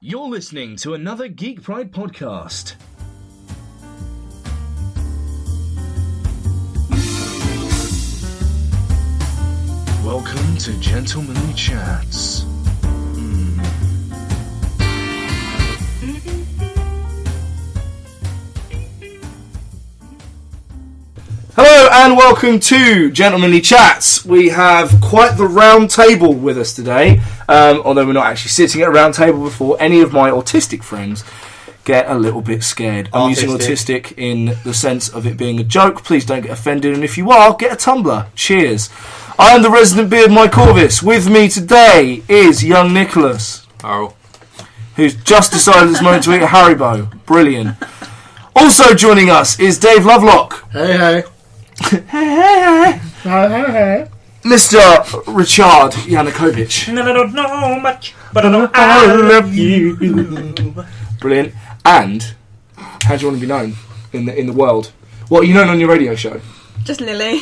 You're listening to another Geek Pride podcast. Welcome to Gentlemanly Chats. Hello and welcome to Gentlemanly Chats. We have quite the round table with us today, although we're not actually sitting at a round table before any of my autistic friends get a little bit scared. I'm using autistic in the sense of it being a joke. Please don't get offended, and if you are, get a tumbler. Cheers. I am the resident beard, Mike Corvis. With me today is young Nicholas. Oh. Who's just decided it's moment to eat a Haribo. Brilliant. Also joining us is Dave Lovelock. Hey, hey. Mr. Richard Yanukovych. And I don't know much, but I know I love you. Brilliant. And how do you want to be known in the world? What are you known on your radio show? Just Lily.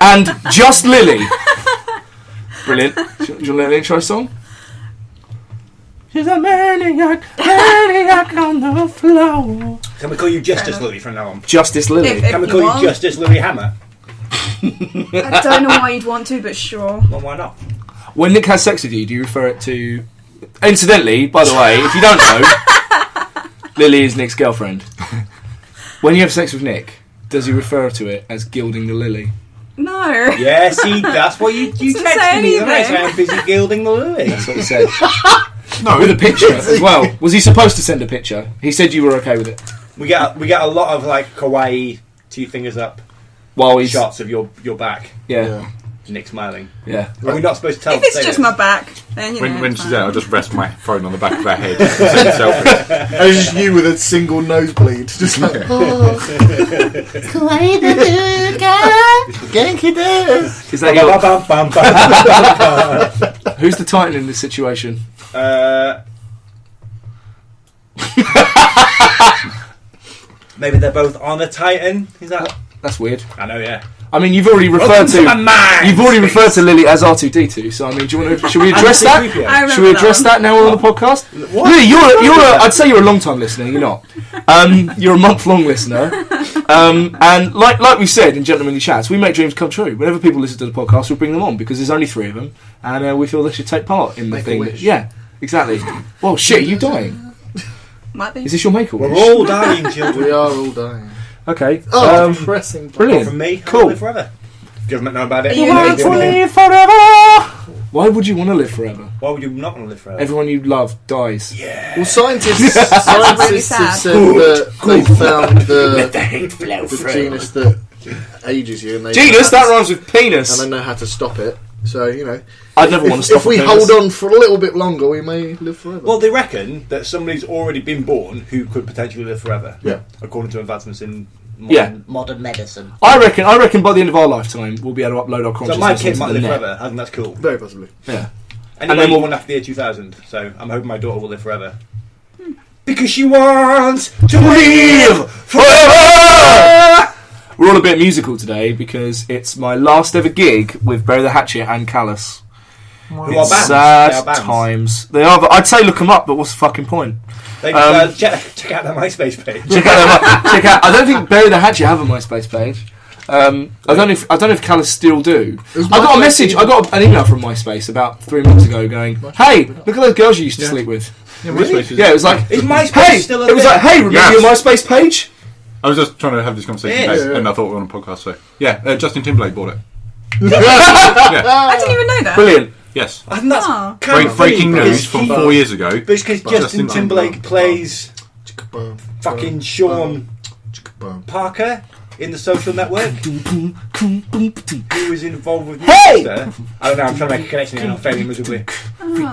And just Lily. Brilliant. Do you want a little intro song? She's a maniac on the floor. Can we call you Justice Lily from now on? Justice Lily. If Can we call you Justice LilyHammer? I don't know why you'd want to, but sure. Well, why not? When Nick has sex with you, do you refer it to... Incidentally, by the way, if you don't know, Lily is Nick's girlfriend. When you have sex with Nick, does he refer to it as gilding the lily? No. Yeah, see, that's what you texted me the night. I'm busy gilding the lily. That's what he said. No, with a picture as well. Was he supposed to send a picture? He said you were okay with it. We get a lot of like kawaii 2 fingers up While he's shots of your back. yeah. Nick smiling. Yeah. Are we not supposed to tell? If it's say just this? my back, then you know. When it's she's fine. there, I'll just rest my phone on the back of her head. Send selfies. It's just you with a single nosebleed. Just like, Is that your... Who's the Titan in this situation? Maybe they're both on a Titan. Is that? That's weird. I know, yeah. I mean, you've already referred to Lily as R2D2. So I mean, do you want to? Should we address that? I remember Should we address that now we're on the podcast? What? Lily, I'd say you're a long time listener. You're not. You're a month-long listener. And like we said in Gentlemanly Chats, we make dreams come true. Whenever people listen to the podcast, we bring them on because there's only 3 of them, and we feel they should take part in the Make a thing. wish. Yeah, exactly. Well, shit, are you dying? Might be. Is this your make a wish? We're all dying, children. we are all dying. Okay. Oh, depressing. Brilliant. From me, Cool. I'll live forever. Government know about it. Are you Want to live forever? Why would you want to live forever? Why would you not want to live forever? Everyone you love dies. Yeah. Well, scientists really have sad. said that they found Let the the hate flow through. genus that ages you. And they Genus, that rhymes with penis. And they know how to stop it. So, you know. I'd never want to stop If we a penis. hold on for a little bit longer, we may live forever. Well, they reckon that somebody's already been born who could potentially live forever. Yeah. According to advancements in modern medicine. I reckon by the end of our lifetime we'll be able to upload our So consciousness my kid onto might the live net. forever. I think that's cool. Very possibly. Yeah. Anyway, then we'll- born after the year 2000. So I'm hoping my daughter will live forever. Because she wants to live forever! We're all a bit musical today because it's my last ever gig with Bury the Hatchet and Callous. Who are bands? Sad They are bands. times. They are. I'd say look them up, but what's the fucking point? They, check out their MySpace page. Check out. I don't think Bury the Hatchet have a MySpace page. I don't know if Callous still do. I got a message. I got an email from MySpace about 3 months ago going, "Hey, look at those girls you used to sleep with." Yeah, MySpace is- Yeah, it was like, Is MySpace "Hey," still a it was thing? like, "Hey, remember Yes. your MySpace page?" I was just trying to have this conversation Yes. today, and I thought we were on a podcast, so... Yeah, Justin Timberlake bought it. I didn't even know that. Brilliant. Yes. I think that's Oh. kind of Breaking funny news because from he- 4 years ago. Because Justin Timberlake plays fucking Sean Parker in The Social Network, who was involved with Hey! Monster. I don't know, I'm trying to make a connection here and I'm failing miserably.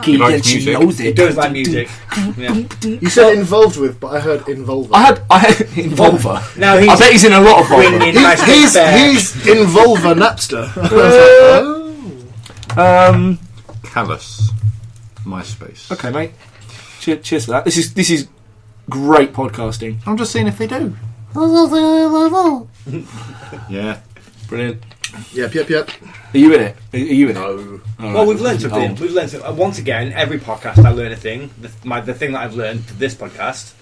He likes music. knows He it. does like music. Yeah. You said involved with, but I heard involver. I had Involver. Now I bet he's in a lot of bringing Volvo. in MySpace He's back. Involver Napster. Callous. MySpace. Okay, mate. Cheers for that. This is great podcasting. I'm just seeing if they do. Yeah. Brilliant. Yep. Are you in it? Are you in it? No. Well, we've learned something. We've learned something. Once again, every podcast I learn a thing. The thing that I've learned to this podcast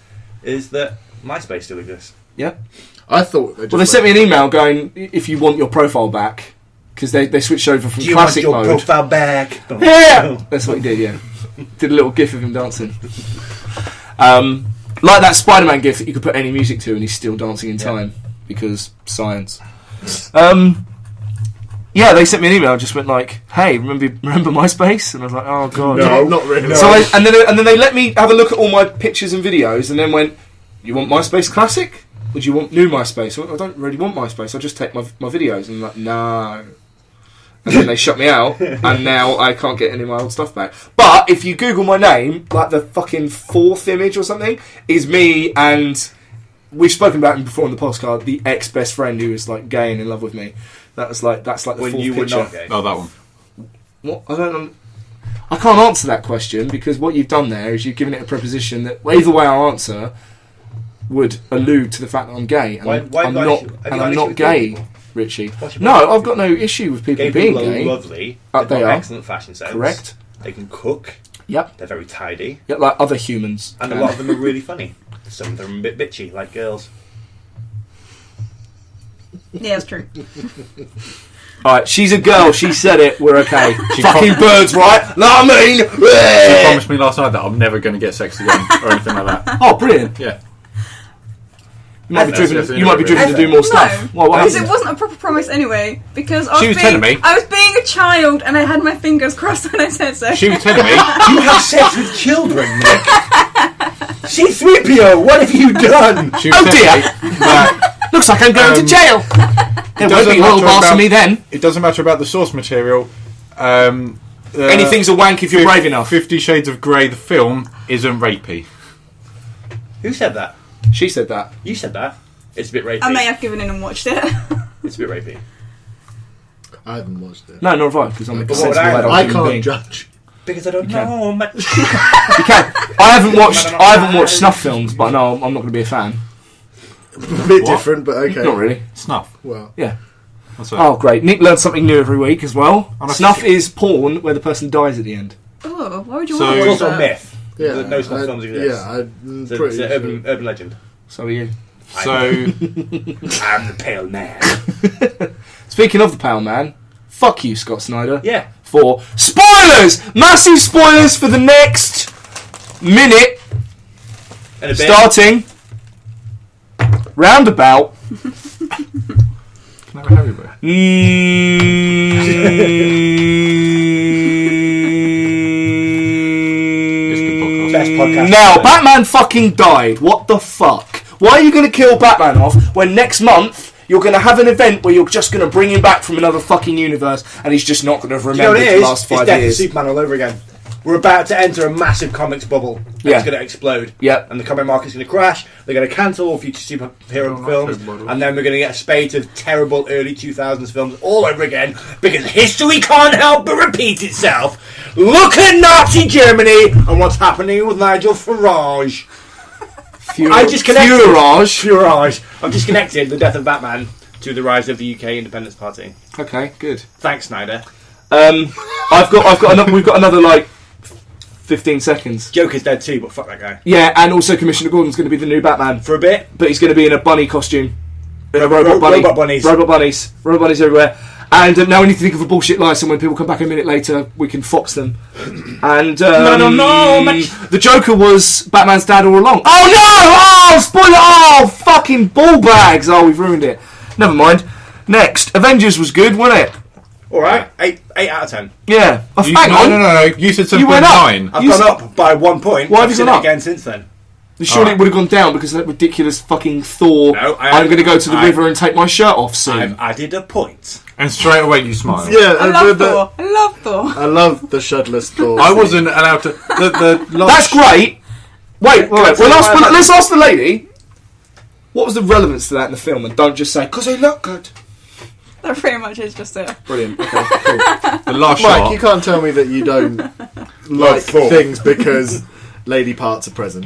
is that MySpace still exists. Yeah. I thought. They sent me an email going, if you want your profile back, because they switched over from Do you classic want your mode. profile back? Yeah, that's what he did. Yeah, did a little gif of him dancing. Like that Spider-Man gif that you could put any music to and he's still dancing in time because science. Yeah, they sent me an email and just went like, "Hey, remember MySpace?" And I was like, "Oh god, No, not really. So and then they let me have a look at all my pictures and videos, and then went, "You want MySpace Classic? Or do you want new MySpace?" I don't really want MySpace. I'll just take my videos. And I'm like, no. And then they shut me out, and now I can't get any of my old stuff back. But if you Google my name, like the fucking 4th image or something, is me, and we've spoken about him before on the postcard, the ex-best friend who was like gay and in love with me. That's like the 4th When you picture. were not gay. Oh, that one. What? I don't know. I can't answer that question because what you've done there is you've given it a preposition that either way I answer would allude to the fact that I'm gay, and I'm not gay, Richie. No, I've got no issue with people Gay being people gay. are lovely. They They've got are. excellent fashion sense. Correct. They can cook. Yep. They're very tidy. Yep, like other humans. And a lot of them are really funny. Some of them are a bit bitchy, like girls. Yeah, it's true. Alright, she's a girl, she said it, we're okay. Fucking birds, right? Know what I mean? She promised me last night that I'm never going to get sex again or anything like that. Oh, brilliant. Yeah. You might be driven to do more No, stuff. Well, what because happened? it wasn't a proper promise anyway. Because She was telling me. I was being a child and I had my fingers crossed when I said so. She was telling me. You have sex with children, Nick. C-3PO, what have you done? She was Oh, telling dear. me that Looks like I'm going to jail. It won't be all boss me then. It doesn't matter about the source material. Anything's a wank if you're brave enough. 50 Shades of Grey, the film, isn't rapey. Who said that? She said that. You said that. It's a bit rapey. I may have given in and watched it. It's a bit rapey. I haven't watched it. No, nor have I, because I'm a But what would sensible adult I human can't being. judge. Because I don't know much. You can. I haven't watched snuff films, but no, I'm not going to be a fan. A bit different, but okay. Not really. Snuff. Well, Yeah. What's that? Oh, great. Nick learns something new every week as well. I'm a Snuff is porn where the person dies at the end. Oh, why would you So- want It's to also a watch that? myth. yeah. That no snuff films exist. Yeah, I'm It's pretty an urban legend. So are you. So, I'm the pale man. Speaking of the Pale Man, fuck you, Scott Snyder. Yeah. For spoilers! Massive spoilers for the next minute. And a bit. Starting roundabout. can I have a Harry Bear? Best podcast Now, ever. Batman fucking died. What the fuck? Why are you going to kill Batman off when next month you're going to have an event where you're just going to bring him back from another fucking universe and he's just not going to have Do you know remembered what it the is? last 5 It's Death of years? Superman all over again. We're about to enter a massive comics bubble. And Yeah. It's going to explode. Yep. And the comic market's going to crash. They're going to cancel all future superhero films. And then we're going to get a spate of terrible early 2000s films all over again. Because history can't help but repeat itself. Look at Nazi Germany and what's happening with Nigel Farage. I just connected. Farage. I've just connected the death of Batman to the rise of the UK Independence Party. Okay, good. Thanks, Snyder. We've got another like 15 seconds. Joker's dead too, but fuck that guy. Yeah, and also Commissioner Gordon's going to be the new Batman, For a bit. but he's going to be in a bunny costume. In a robot bunny. Robot bunnies. Robot bunnies. Robot bunnies everywhere. And now we need to think of a bullshit lie, so when people come back a minute later, we can fox them. And the Joker was Batman's dad all along. Oh no! Oh, spoiler! Oh, fucking ball bags! Oh, we've ruined it. Never mind. Next, Avengers was good, wasn't it? Alright, 8 out of 10. Yeah. Oh, hang on. No. You said You went up. 7.9. I've You gone s- up by 1 point. Why have I've you seen gone it up? again since then. Surely it would have gone down because of that ridiculous fucking Thor. No, I'm going to go to the river and take my shirt off soon. I've added a point. And straight away you smiled. yeah, I love Thor. I love Thor. I love the shirtless Thor. I wasn't allowed to. The That's great. Wait. Can I tell Well, you why let's ask the lady. What was the relevance to that in the film? And don't just say because they look good. That pretty much is just it. Brilliant. Okay, cool. the last Mike, shot. you can't tell me that you don't like Thor. things because lady parts are present.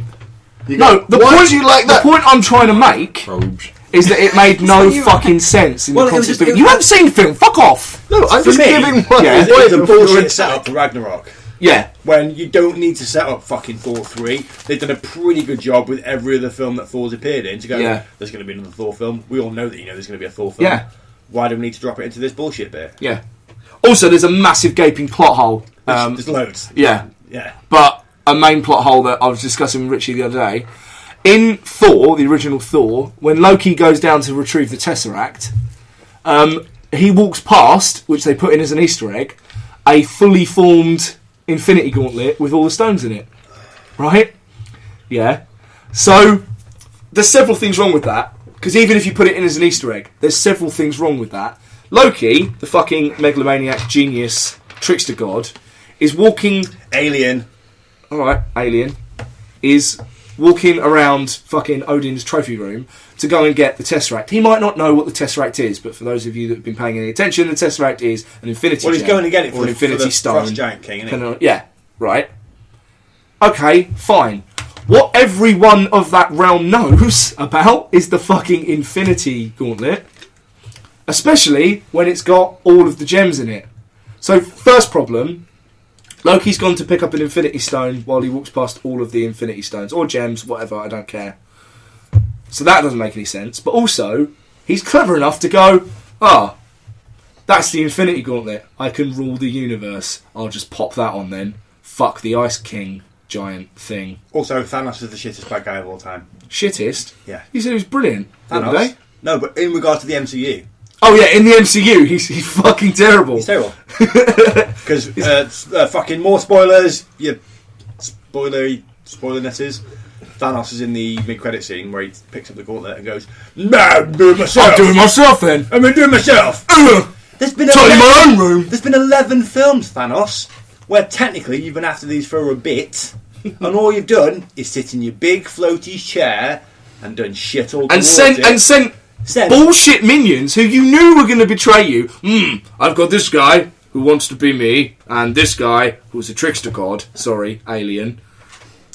No, the Why point do you like the that? point I'm trying to make Robes. is that it made no fucking sense in the concept of it. You haven't seen the film, fuck off! No, I'm For just me, giving one yeah, away it's a before bullshit you're setup for Ragnarok. Yeah. When you don't need to set up fucking Thor 3. They've done a pretty good job with every other film that Thor's appeared in to go, there's going to be another Thor film. We all know that there's going to be a Thor film. Yeah. Why do we need to drop it into this bullshit bit? Yeah. Also, there's a massive gaping plot hole. There's loads. Yeah. Yeah. But a main plot hole that I was discussing with Richie the other day. In Thor, the original Thor, when Loki goes down to retrieve the Tesseract, he walks past, which they put in as an Easter egg, a fully formed Infinity Gauntlet with all the stones in it. Right? Yeah. So, there's several things wrong with that. Because even if you put it in as an Easter egg, there's several things wrong with that. Loki, the fucking megalomaniac genius trickster god, is walking... Alien. Alright, alien. Is walking around fucking Odin's trophy room to go and get the Tesseract. He might not know what the Tesseract is, but for those of you that have been paying any attention, the Tesseract is an Infinity Well, he's Gem going to get it or for an Infinity the Stone. Frost Giant King, isn't he? Yeah, right. Okay, fine. What everyone of that realm knows about is the fucking Infinity Gauntlet, especially when it's got all of the gems in it. So, first problem, Loki's gone to pick up an Infinity Stone while he walks past all of the Infinity Stones, or gems, whatever, I don't care. So that doesn't make any sense. But also, he's clever enough to go, that's the Infinity Gauntlet. I can rule the universe. I'll just pop that on then. Fuck the Ice King giant thing. Also, Thanos is the shittest bad guy of all time. Shittest? Yeah. You said he was brilliant. Thanos? No, but in regard to the MCU. Oh yeah, in the MCU, he's fucking terrible. He's terrible. Because fucking more spoilers. Yeah, spoilernesses. Thanos is in the mid-credit scene where he picks up the gauntlet and goes, "No, I'm doing it myself. I'm doing it myself then. I'm going to do it myself." There's been Tidy my own room. There's been 11 films, Thanos, where technically you've been after these for a bit, and all you've done is sit in your big floaty chair and done shit all and sent bullshit minions who you knew were going to betray you. I've got this guy who wants to be me, and this guy who's a trickster god. Sorry, alien.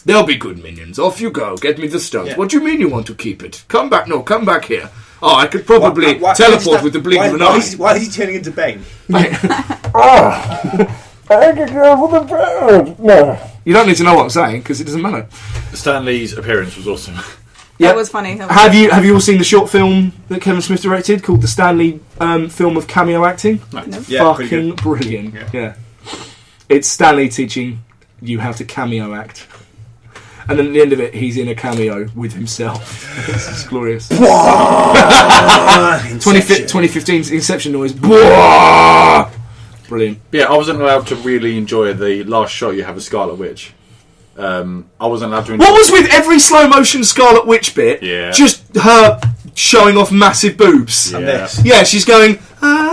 They'll be good minions. Off you go. Get me the stones. Yeah. What do you mean you want to keep it? Come back. No, come back here. Oh, I could probably teleport with the blink of an eye. Why is he turning into Bane? You don't need to know what I'm saying, because it doesn't matter. Stan Lee's appearance was awesome. Yeah. That was funny. Have you all seen the short film that Kevin Smith directed called the Stanley film of cameo acting? No. Yeah, pretty Fucking good. brilliant. Yeah. It's Stanley teaching you how to cameo act. And then at the end of it, he's in a cameo with himself. It's glorious. 2015's Inception noise. Brilliant. Yeah, I wasn't allowed to really enjoy the last shot you have of Scarlet Witch. I wasn't allowed to enjoy. What was with every slow motion Scarlet Witch bit? Yeah. Just her showing off massive boobs. Yeah. And this. Yeah, she's going, I'm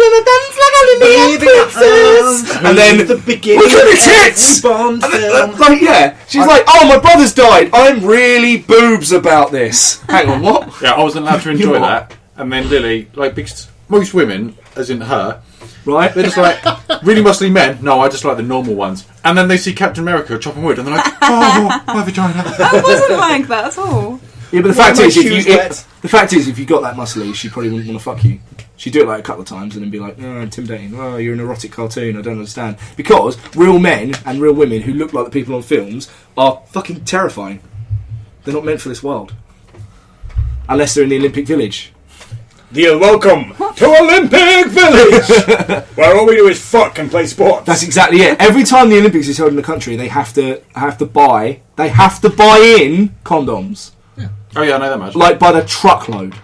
gonna dance like a Olympian princess. And then, the beginning look at the tits! Bond And then, film. like, yeah. She's like, oh, my brother's died. I'm really boobs about this. Hang on, what? Yeah, I wasn't allowed to enjoy You that. And then Lily, like, because most women, as in her, Right? they're just like, really muscly men. No, I just like the normal ones. And then they see Captain America chopping wood, and they're like, oh, my vagina. I wasn't like that at all. Yeah, but the Why fact are my is, shoes wet? if you got that muscly, she probably wouldn't want to fuck you. She'd do it like a couple of times and then be like, oh, intimidating. Oh, you're an erotic cartoon. I don't understand. Because real men and real women who look like the people on films are fucking terrifying. They're not meant for this world. Unless they're in the Olympic Village. Welcome to Olympic Village, where all we do is fuck and play sports. That's exactly it. Every time the Olympics is held in the country, they have to buy in condoms. Oh, yeah, I know that much. Like by the truckload.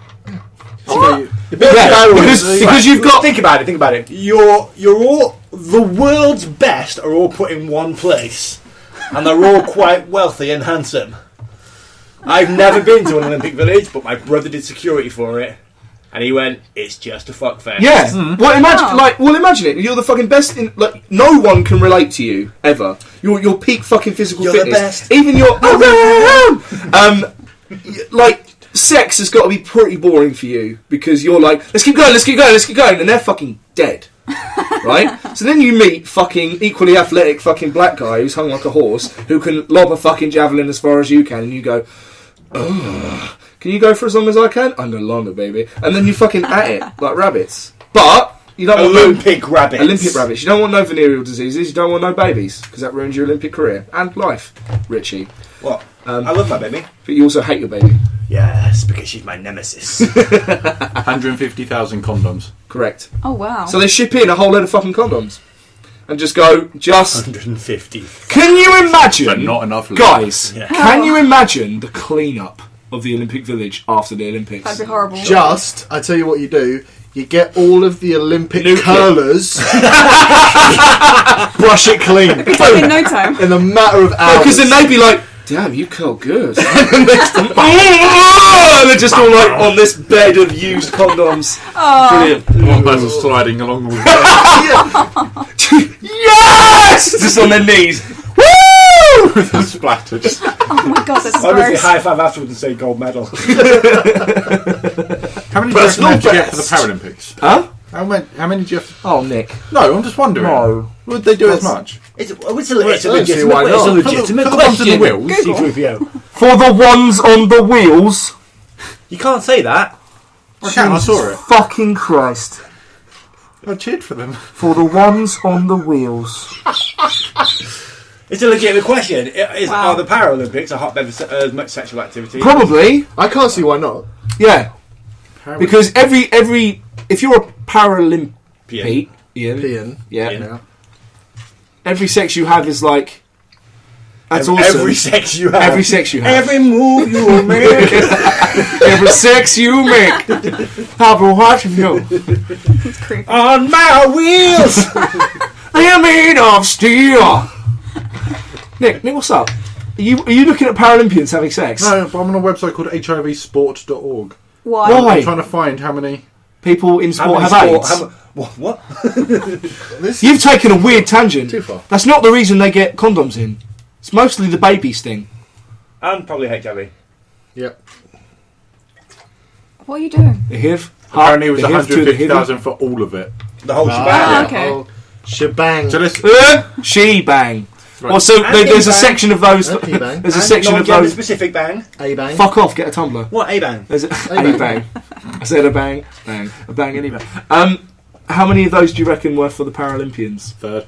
What? Because you've got... Think about it. You're all the world's best are all put in one place, and they're all quite wealthy and handsome. I've never been to an Olympic Village, but my brother did security for it, and he went, "It's just a fuck fest." Yeah. Well, imagine it. You're the fucking best in. Like, no one can relate to you ever. Your peak fucking physical You're the fitness. best. Even your like sex has got to be pretty boring for you because you're like, let's keep going, and they're fucking dead. Right? So then you meet fucking equally athletic fucking black guy who's hung like a horse who can lob a fucking javelin as far as you can, and you go, ugh. Can you go for as long as I can? I'm no longer, baby. And then you fucking at it like rabbits. But you don't want Olympic rabbits. Olympic rabbits. You don't want no venereal diseases. You don't want no babies because that ruins your Olympic career and life, Richie. What? I love my baby. But you also hate your baby. Yes, because she's my nemesis. 150,000 condoms. Correct. Oh wow. So they ship in a whole load of fucking condoms and just go, 150. Can you imagine, But not enough left. guys, Yeah. can you imagine the clean-up of the Olympic Village after the Olympics? That'd be horrible. I tell you what you do. You get all of the Olympic Nuke it. curlers, brush it clean It'd be done in no time. in a matter of hours. Because then they'd be like, damn, you curl good. And they're just all like on this bed of used condoms. Brilliant. One person sliding along the Yes! Just on their knees. Woo! with a splatter. Just Oh my god, that's I would say gross. high five afterwards and say gold medal. how many do you reckon they have to get for the Paralympics? Huh? How many do you have to... Oh, Nick. No, I'm just wondering. No. Would they do as much? It's a I don't see why legitimate For the ones in the question. wheels? C3PO. For the ones on the wheels. You can't say that. I can, I saw it. Fucking Christ. I cheered for them. For the ones on the wheels. It's a legitimate question. Wow. Are the Paralympics a hotbed of as much sexual activity? Probably. I can't see why not. Yeah. Because every if you're a Paralympian, Ian. yeah, every sex you have is like that's awesome. Every sex you have. Every sex you have. Every move you make. Every sex you make. How about watching you? It's creepy. On my wheels. They're made of steel. Nick, what's up? Are you looking at Paralympians having sex? No, but I'm on a website called hivsport.org. Why? Why? I'm trying to find how many... People in sport have AIDS. What? You've taken a weird tangent. Too far. That's not the reason they get condoms in. It's mostly the baby sting. And probably HIV. Yep. What are you doing? The HIV. Apparently it was the HIV to the 150,000 for all of it. The whole Ah, shebang. okay. Oh, shebang. So let's... She bang. Right. Also, And there's a E-bang. section of those. And E-bang. There's a And section of non-gender those. specific bang. A-bang. Fuck off. Get a tumbler. What A-bang? There's a A-bang. bang. I said a bang, bang, a bang, and a bang. How many of those do you reckon were for the Paralympians? Third.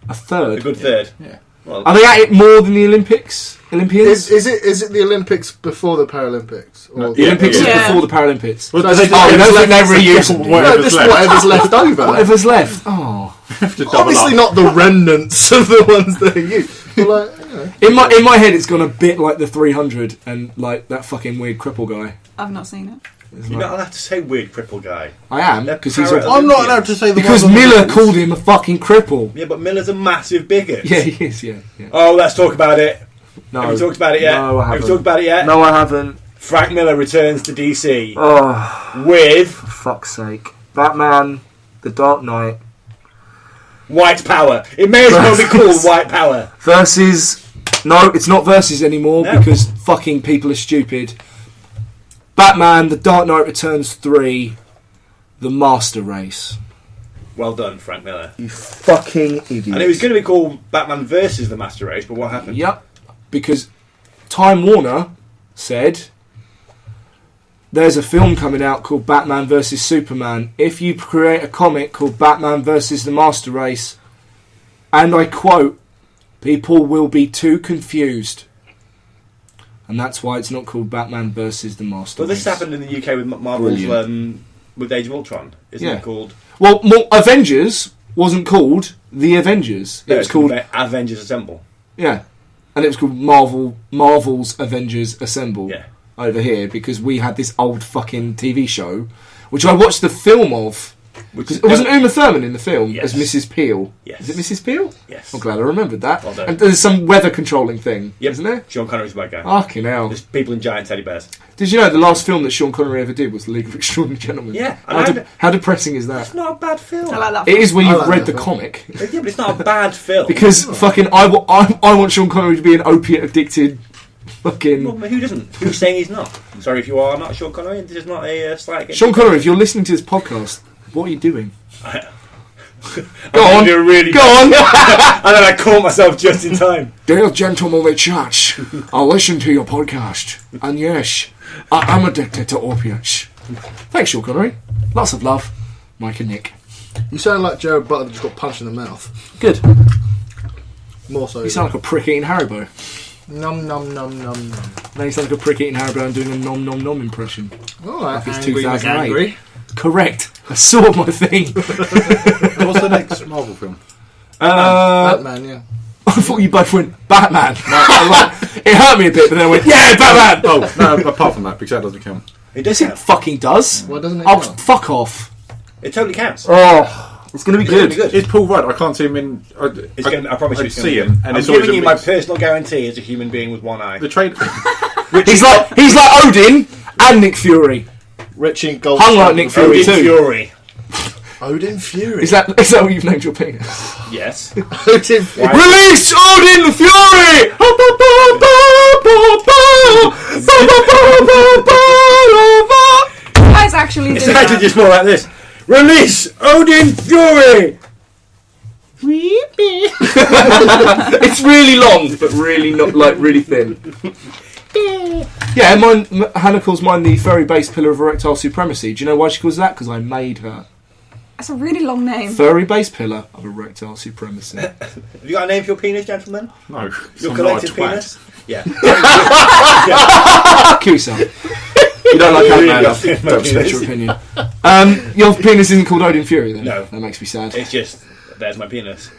A third. A good third. Yeah. Well, Are they at it more than the Olympics? Olympians? Is it the Olympics before the Paralympics? Or The Olympics Yeah. is before the Paralympics. Well, No, they it's Oh, you don't think they reuse them? Whatever's no, just left. whatever's left over. Whatever's left. Oh. Have to double Obviously up. not the remnants of the ones that are used. But like, you know. In my head, it's gone a bit like the 300 and like that fucking weird cripple guy. I've not seen it. It's you're like- not allowed to say weird cripple guy. I am They're because he's para- a, I'm not allowed to say the because one on the Miller wheels. called him a fucking cripple. Yeah, but Miller's a massive bigot. Yeah, he is. Yeah. Oh, let's talk about it. No. Have you talked about it yet? No, I Have you haven't. talked about it yet? No, I haven't. Frank Miller returns to DC Oh, with for fuck's sake! Batman, The Dark Knight White Power. It may as well be called White Power. versus. No, it's not versus anymore No. because fucking people are stupid. Batman, The Dark Knight Returns 3, The Master Race. Well done, Frank Miller. You fucking idiot. And it was going to be called Batman versus the Master Race, but what happened? Yep, because Time Warner said there's a film coming out called Batman vs Superman. If you create a comic called Batman vs the Master Race, and I quote, people will be too confused. And that's why it's not called Batman versus the Master Well, Race. this happened in the UK with Marvel's Brilliant. with Age of Ultron. Isn't Yeah. it called? Well, Avengers wasn't called The Avengers. It No, was it's called... Avengers Assemble. Yeah. And it was called Marvel's Avengers Assemble. Yeah. Over here because we had this old fucking TV show, which I watched the film of. Which Because it wasn't Uma Thurman in the film Yes. as Mrs. Peel. Yes. Is it Mrs. Peel? Yes. I'm glad I remembered that. Well done. And there's some weather controlling thing, Yep. isn't there? Sean Connery's the bad guy. Fucking hell. There's people in giant teddy bears. Did you know the last film that Sean Connery ever did was The League of Extraordinary Gentlemen? Yeah, and How depressing is that? It's not a bad film. I like that. It is when I you've like read that the film. comic. Yeah, but it's not a bad film. Because fucking I want Sean Connery to be an opiate addicted fucking... Well, who doesn't? Who's saying he's not? Sorry if you are not Sean Connery. This is not a slight against Sean Connery, if you're listening to this podcast, what are you doing? Go on. Really Go on! and then I caught myself just in time. Dear gentlemanly chat, I'll listen to your podcast. And yes, I'm addicted to opiates. Thanks, Sean Connery. Lots of love, Mike and Nick. You sound like Jared Butler that just got punched in the mouth. Good. More so. You sound like a prick eating Haribo. Nom nom nom nom nom. Now you sound like a prick eating Haribo and doing a nom nom nom impression. Alright, Like it's angry 2008. McAngry. Correct. I saw my thing. What's the next Marvel film? Batman, yeah. I thought you both went Batman. It hurt me a bit, but then I went, yeah, Batman. Oh, no, apart from that, because that doesn't count. It does Yes, it count. fucking does. Why doesn't it Oh, count? fuck off. It totally counts. Oh, it's going to be good. Good. It's Paul Rudd. I can't see him in. I promise you, I'd it's gonna see be him, good. and I'm it's always giving a you my mix. personal guarantee as a human being with one eye. The trade. He's like Odin and Nick Fury. Richie Gold. Hung like Nick Fury Odin too. Fury. Odin Fury. Is that what you've named your penis? Yes. Odin Fury. Release Odin the Fury! Guys actually It's did actually that. just more like this. Release Odin Fury! It's really long, but really not really thin. Yeah, Hannah calls mine the furry base pillar of erectile supremacy. Do you know why she calls it that? Because I made her. That's a really long name. Furry base pillar of erectile supremacy. Have you got a name for your penis, gentlemen? No. Your I'm not a collective twat. penis? Yeah. Fuck you, son. You don't like Really Ant-Man. got my Don't respect penis. your opinion. Your penis isn't called Odin Fury, then? No. That makes me sad. It's just, there's my penis.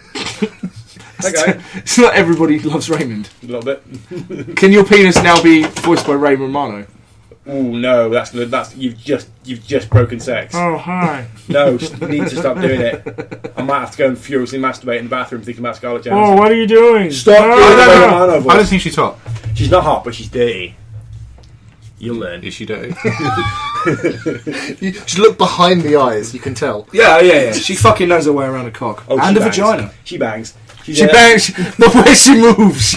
Okay. It's not everybody loves Raymond. A little bit. Can your penis now be voiced by Ray Romano? Ooh, no, that's you've just broken sex. Oh, hi. No, just need to stop doing it. I might have to go and furiously masturbate in the bathroom thinking about Scarlett Oh, Johansson. what are you doing? Stop doing the Ray Romano I don't voice. think she's hot. She's not hot, but she's dirty. You'll learn. Is she dirty? You just look behind the eyes, you can tell. Yeah. She fucking knows her way around a cock. Oh, and she a bangs. vagina. She bangs. She bangs. The way she moves.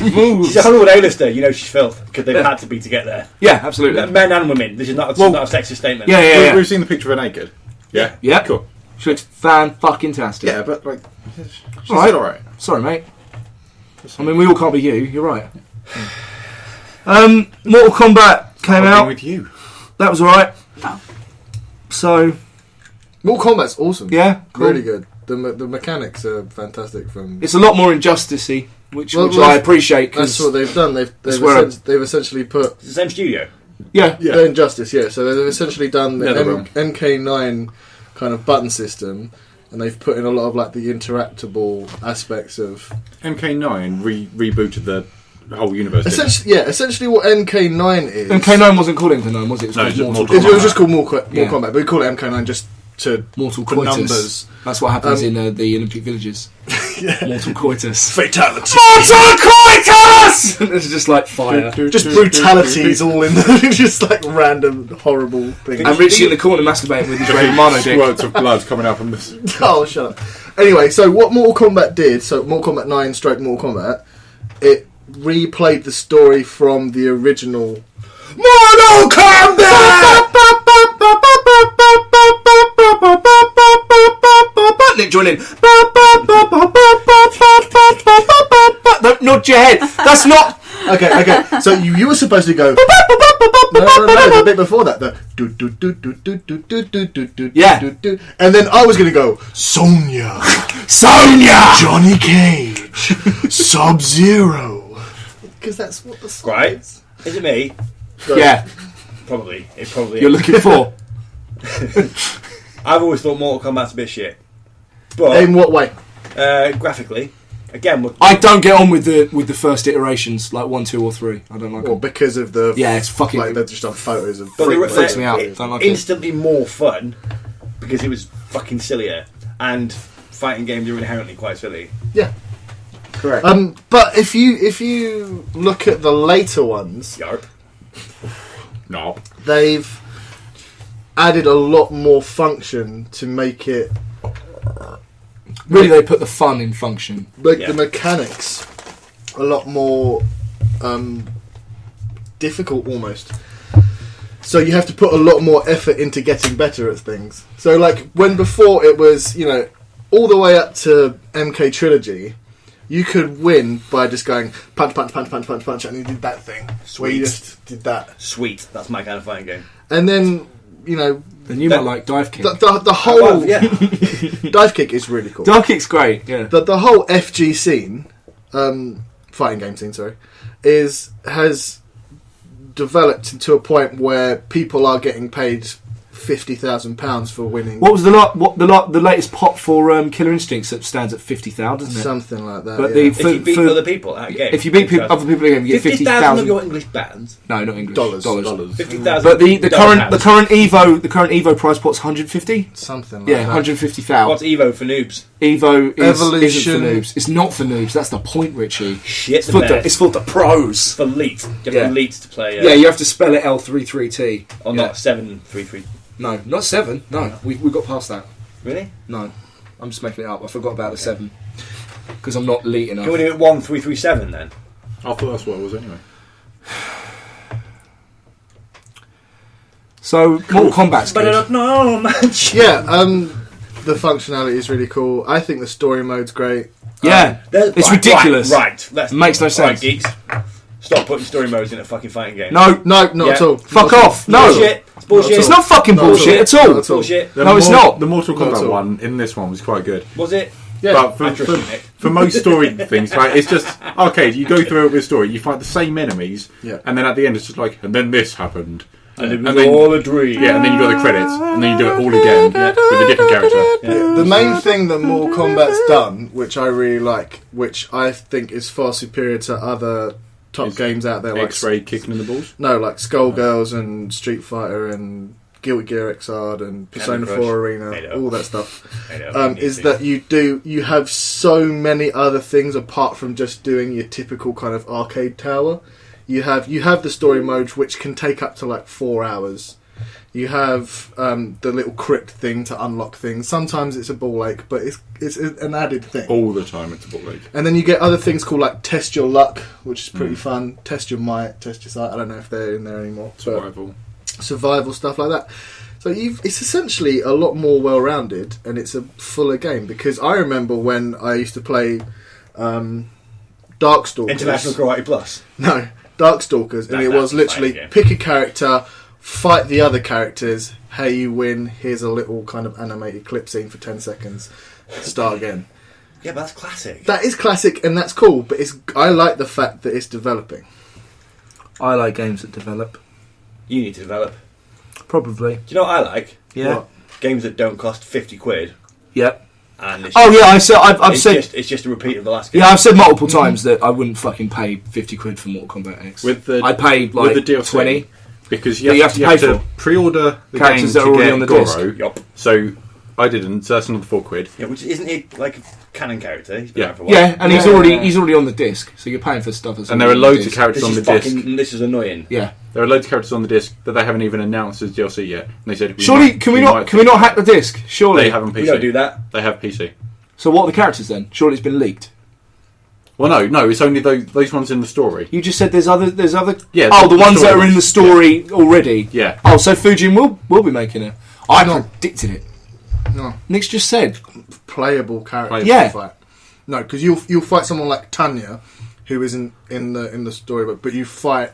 She's a Hollywood A-lister. You know she's filth because they've had to be to get there. Yeah, absolutely. Men and women. This is not a sexist statement. Yeah. We've seen the picture of her naked. Yeah. Yeah. Cool. She looks fan-fucking-tastic. Yeah, but like, she's Alright. all right. Sorry, mate. I mean, we all can't be you. You're right. Mortal Kombat came What's wrong out. with you? That was alright. Oh. So, Mortal Kombat's awesome. yeah. Cool. Really good. The mechanics are fantastic from... It's a lot more Injustice-y, which Well, I appreciate. That's 'cause what they've done. They've where they've essentially put... It's the same studio. yeah. The Injustice, yeah. So they've essentially done the Netherrealm. MK9 kind of button system, and they've put in a lot of like the interactable aspects of... MK9 rebooted the whole universe. didn't it? Essentially what MK9 is... MK9 wasn't called MK9, was it? It was No, called it's just Mortal Mortal It Kombat. was just called Mortal Yeah. Kombat, but we call it MK9 just to... Mortal for Coitus. numbers. That's what happens in the Olympic villages. Mortal Coitus. Fatality. Mortal Coitus! It's just like fire. Just brutalities all in the... just like random horrible things. And Richie in the corner masturbating with his Ray Romano dick. Squirts of blood coming out from this. Oh, shut up. Anyway, so what Mortal Kombat did, so Mortal Kombat 9 / Mortal Kombat, it replayed the story from the original... Mortal Kombat! Nick, join in. Don't nod your head. That's not... Okay. So you were supposed to go... No, the bit before that. The... Yeah. And then I was going to go... Sonya. Johnny Cage. Sub-Zero. Because that's what the song Right? is. Is it me? Yeah, Probably. It probably you're is. looking for. I've always thought Mortal Kombat's a bit shit. But In what way? graphically, again, I don't get on with the first iterations, like 1, 2, or 3. I don't like Well, them. because of the... Yeah, it's fucking... Like, they're just on photos of... but It freaks me out. it- Don't like it. instantly more fun because it was fucking sillier, and fighting games are inherently quite silly. Yeah. Correct. But if you look at the later ones, Yarp. No. they've added a lot more function to make it Really, they put the fun in function. make Yeah. the mechanics a lot more difficult almost. So you have to put a lot more effort into getting better at things. So like when before it was, all the way up to MK Trilogy, you could win by just going punch, punch, punch, punch, punch, punch, and you did that thing. Where you just did that. Sweet. That's my kind of fighting game. And then, you know... Then you might like Dive Kick. The whole... Dive Kick is really cool. Dive Kick's great, yeah. The whole FG scene, fighting game scene, sorry, has developed to a point where people are getting paid £50,000 for winning. What was the latest pot for Killer Instincts that stands at 50,000? Something like that. But yeah. If you beat other people at a game. If you beat other people at a game, you get 50,000 of your English bands. No, not English. Dollars. 50,000. But the current Evo price pot's 150. Something like Yeah, that. 150,000. What's Evo for noobs? Evo Evolution. isn't for noobs. It's not for noobs. That's the point, Richie. Shit, It's for the pros. for elites. You have elites to play. Yeah, you have to spell it L33T. Or not 733. No, not 7. No, we got past that. Really? No, I'm just making it up. I forgot about the 7 because I'm not elite enough. Can we do it 1337 then? I thought that's what it was anyway. So, Mortal Kombat's But I good. don't know much. Yeah, the functionality is really cool. I think the story mode's great. Yeah, it's ridiculous. Right. Let's, It makes no sense. Right, geeks. Stop putting story modes in a fucking fighting game. No, No, not at all. fuck off. No, Bullshit. It's bullshit. it's not fucking Not at bullshit all. at all. Not at all. Bullshit. No, it's not. The Mortal Not at Kombat all. one in this one was quite good. Was it? Yeah. But for, I trust for, you, Nick. for most story things, like it's just okay. You go through it with story, you fight the same enemies, Yeah. and then at the end it's just like, and then this happened, And it was and then, all a dream. yeah, and then you got the credits, and then you do it all again with a different character. The main thing that Mortal Kombat's done, which I really like, which I think is far superior to other top Is games out there, like X-ray kicking in the balls. like Skullgirls and Street Fighter and Guilty Gear Xrd and Persona Crush. 4 Arena, I know. all that stuff. I know. Is that you have so many other things apart from just doing your typical kind of arcade tower. You have the story mode, which can take up to like 4 hours. You have the little crypt thing to unlock things. Sometimes it's a ball ache, but it's an added thing. All the time it's a ball league. And then you get other things called like Test Your Luck, which is pretty fun. Test Your Might, Test Your Sight. I don't know if they're in there anymore. Survival. Survival stuff like that. So it's essentially a lot more well-rounded, and it's a fuller game. Because I remember when I used to play Darkstalkers. International Karate Plus. No, Darkstalkers, and No, it that's was a literally fighting game. pick a character, fight the other characters. Hey, you win. Here's a little kind of animated clip scene for 10 seconds. Start again. Yeah, but that's classic. That is classic, and that's cool. But I like the fact that it's developing. I like games that develop. You need to develop. Probably. Do you know what I like? Yeah. What? Games that don't cost 50 quid. Yep. And it's Oh yeah, I've it's said. it's just a repeat of the last game. Yeah, I've said multiple times that I wouldn't fucking pay 50 quid for Mortal Kombat X. I'd pay like with the DLC, 20. because But you have to pay to for pre-order the characters game that are to already get on the Goro. disc. Yup. So I didn't. So that's another £4. Yeah, which isn't it like a canon character? He's been Yeah. around for a while. Yeah, and he's already on the disc, so you're paying for stuff. That's And there are already on the loads of disc. characters This on is the disc. fucking. This is annoying. Yeah. There are loads of characters on the disc that they haven't even announced as DLC yet. And they said, Surely, can we not hack the disc? Surely. They have on PC. We don't do that. They have PC. So what are the characters then? Surely it's been leaked. Well, no, it's only those ones in the story. You just said there's other. Yeah, Oh, the ones that story are in the story already. Yeah. Oh, so Fujin will be making it. I No. predicted it. No. Nick's just said. Playable characters Yeah. to fight. No, because you'll fight someone like Tanya, who isn't in the story, but you fight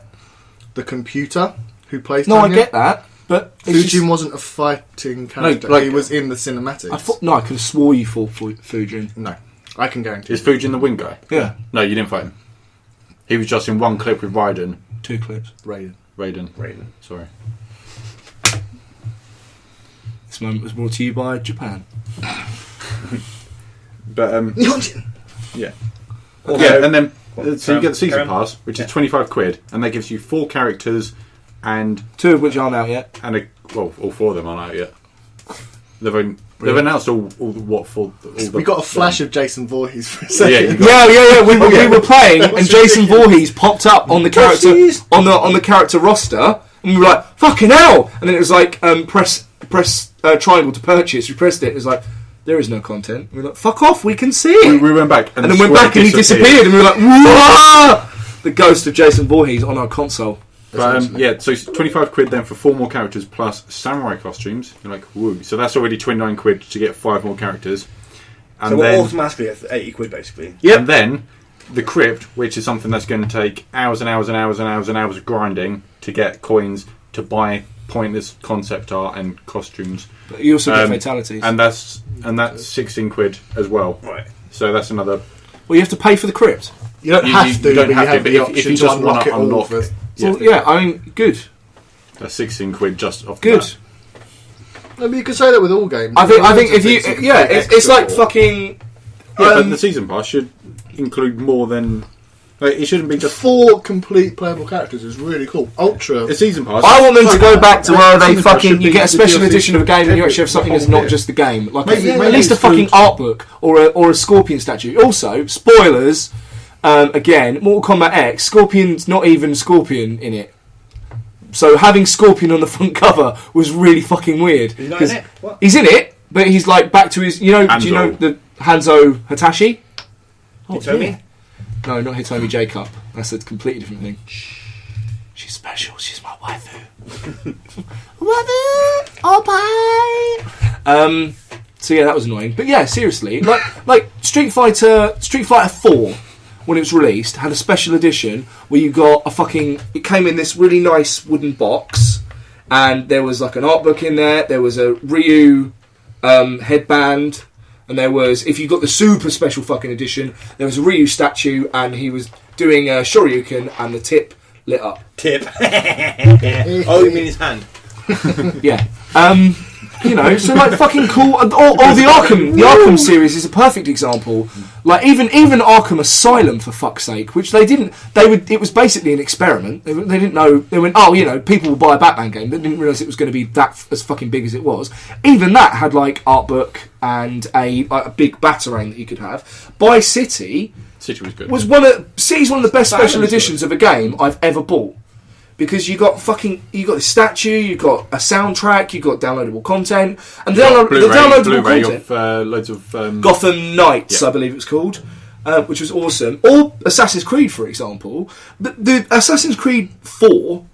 the computer who plays No, Tanya. I get that, but it's Fujin just- wasn't a fighting character. like- he was in the cinematics. I thought no, I could have swore you fought Fujin. No, I can guarantee. Is Fujin the wing guy? Yeah, No, you didn't fight him. He was just in one clip with Raiden. 2 clips. Raiden. Raiden. Sorry. This moment was brought to you by Japan. But yeah. Also, Yeah, and then What, so you get the season Karen? pass, which is 25 quid, and that gives you 4 characters and 2 of which aren't out yet. all 4 of them aren't out yet. They've announced all the We got a flash of Jason Voorhees for a Yeah, second. you got- Yeah. We were playing, and Jason Voorhees popped up on the character on the character roster, and we were like, "Fucking hell!" And then it was like, press triangle to purchase. We pressed it. It was like, there is no content. We were like, "Fuck off! We can see it." we went back, and then went back, and he disappeared, and we were like, "Whoa!" The ghost of Jason Voorhees on our console. But, yeah, so it's 25 quid then for 4 more characters plus samurai costumes. You're like, woo. So that's already 29 quid to get 5 more characters. And So we're then, automatically at 80 quid, basically. Yep. and then the crypt, which is something that's going to take hours and hours and hours and hours and hours of grinding to get coins to buy pointless concept art and costumes. But you also get fatalities. And that's 16 quid as well. Right. So that's another. Well, you have to pay for the crypt. You don't have to, you don't but have you have to, the but if option you to just unlock want it to all unlock for... it. So, yeah, I mean, good. That's 16 quid just off the Good. bat. No, but you can say that with all games. I think if Things you... can Yeah, pay it's extra like for. fucking... Yeah, but the season pass should include more than. Like, it shouldn't be just 4 complete playable characters is really cool. Ultra. a season pass. I want them to go back to where they Season pass fucking... should You be get a the special DLC edition of a game and you every- actually have something the that's whole not bit. just the game. Like Maybe at least a fucking include- art book or a Scorpion statue. Also, spoilers, again, Mortal Kombat X, Scorpion's not even Scorpion in it. So having Scorpion on the front cover was really fucking weird. He's not 'Cause in it? What? He's in it, but he's like back to his... You know, do you know Hanzo. the Hanzo Hitachi? Hitomi? No, not Hitomi J-Cup. That's a completely different thing. She's special. She's my waifu. Waifu! Oh, bye! So yeah, that was annoying. But yeah, seriously, like Street Fighter 4, when it was released, had a special edition where you got a fucking... It came in this really nice wooden box, and there was like an art book in there. There was a Ryu headband. And there was, if you got the super special fucking edition, there was a Ryu statue, and he was doing a Shoryuken, and the tip lit up. Tip. Oh, you mean his hand? Yeah. You know, so like fucking cool. Or the Arkham series is a perfect example. Like even Arkham Asylum, for fuck's sake, which they didn't. It was basically an experiment. They didn't know. They went, oh, you know, people will buy a Batman game. They didn't realise it was going to be that as fucking big as it was. Even that had like art book and a big batarang that you could have. By City City was good. City's one of the best special editions of a game I've ever bought. Because you got the statue, you got a soundtrack, you got downloadable content, and the downloadable Blu-ray content. of loads of. Gotham Knights, Yeah. I believe it was called, which was awesome. Or Assassin's Creed, for example. But the Assassin's Creed 4,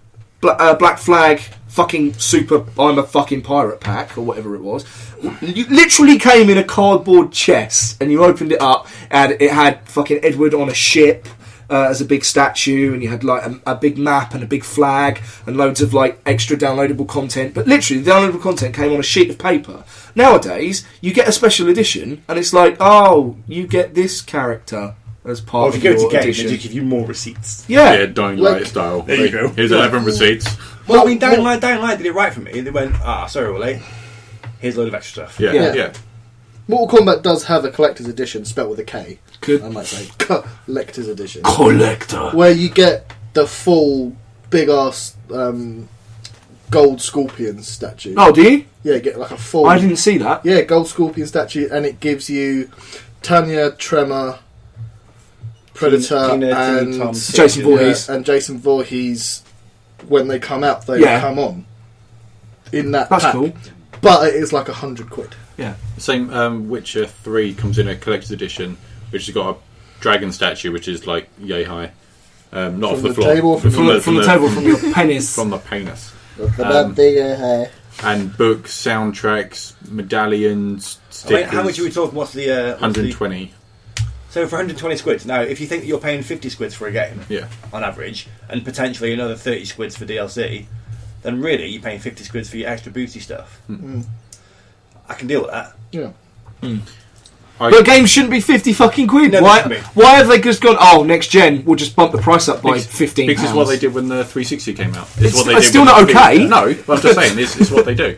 Black Flag, fucking super, I'm a fucking pirate pack, or whatever it was, you literally came in a cardboard chest, and you opened it up, and it had fucking Edward on a ship. As a big statue, and you had like a big map and a big flag and loads of like extra downloadable content. But literally, the downloadable content came on a sheet of paper. Nowadays, you get a special edition, and it's like, oh, you get this character as Or part if of you go your to game, edition. they do give you more receipts. Yeah, Yeah, Dying Like- Light style. There you go. Here's 11 receipts. Well, I mean, Dying Light did it right for me. They went, sorry, we're late. Here's a load of extra stuff. Yeah, Yeah. yeah. Mortal Kombat does have a collector's edition, spelt with a K. Good. I might say collector's edition, collector. where you get the full big ass gold scorpion statue. Oh, do you? Yeah, you get like a full. I didn't see that. Yeah, gold scorpion statue, and it gives you Tanya, Tremor, Predator, Tina, and Tom, Jason Voorhees. and Jason Voorhees. When they come out, they Yeah. come on in that. That's pack. cool. But it is like £100. Yeah. Same Witcher 3 comes in a collector's edition, which has got a dragon statue, which is like yay high. Not From off the the floor. table or From the table, from your penis. From the penis. That bigger hair. And books, soundtracks, medallions, I stickers. mean, how much are we talking? What's the 120. So for 120 squids. Now, if you think that you're paying 50 squids for a game, Yeah. on average, and potentially another 30 squids for DLC, then really you're paying 50 squids for your extra booty stuff. I can deal with that. Yeah. But games shouldn't be 50 fucking quid. No, why? they shouldn't Why have they just gone? Oh, next gen, we'll just bump the price up by £15. Because it's what they did when the 360 came out. It's- what they it's did still when not the- okay. No, but I'm just saying, it's what they do.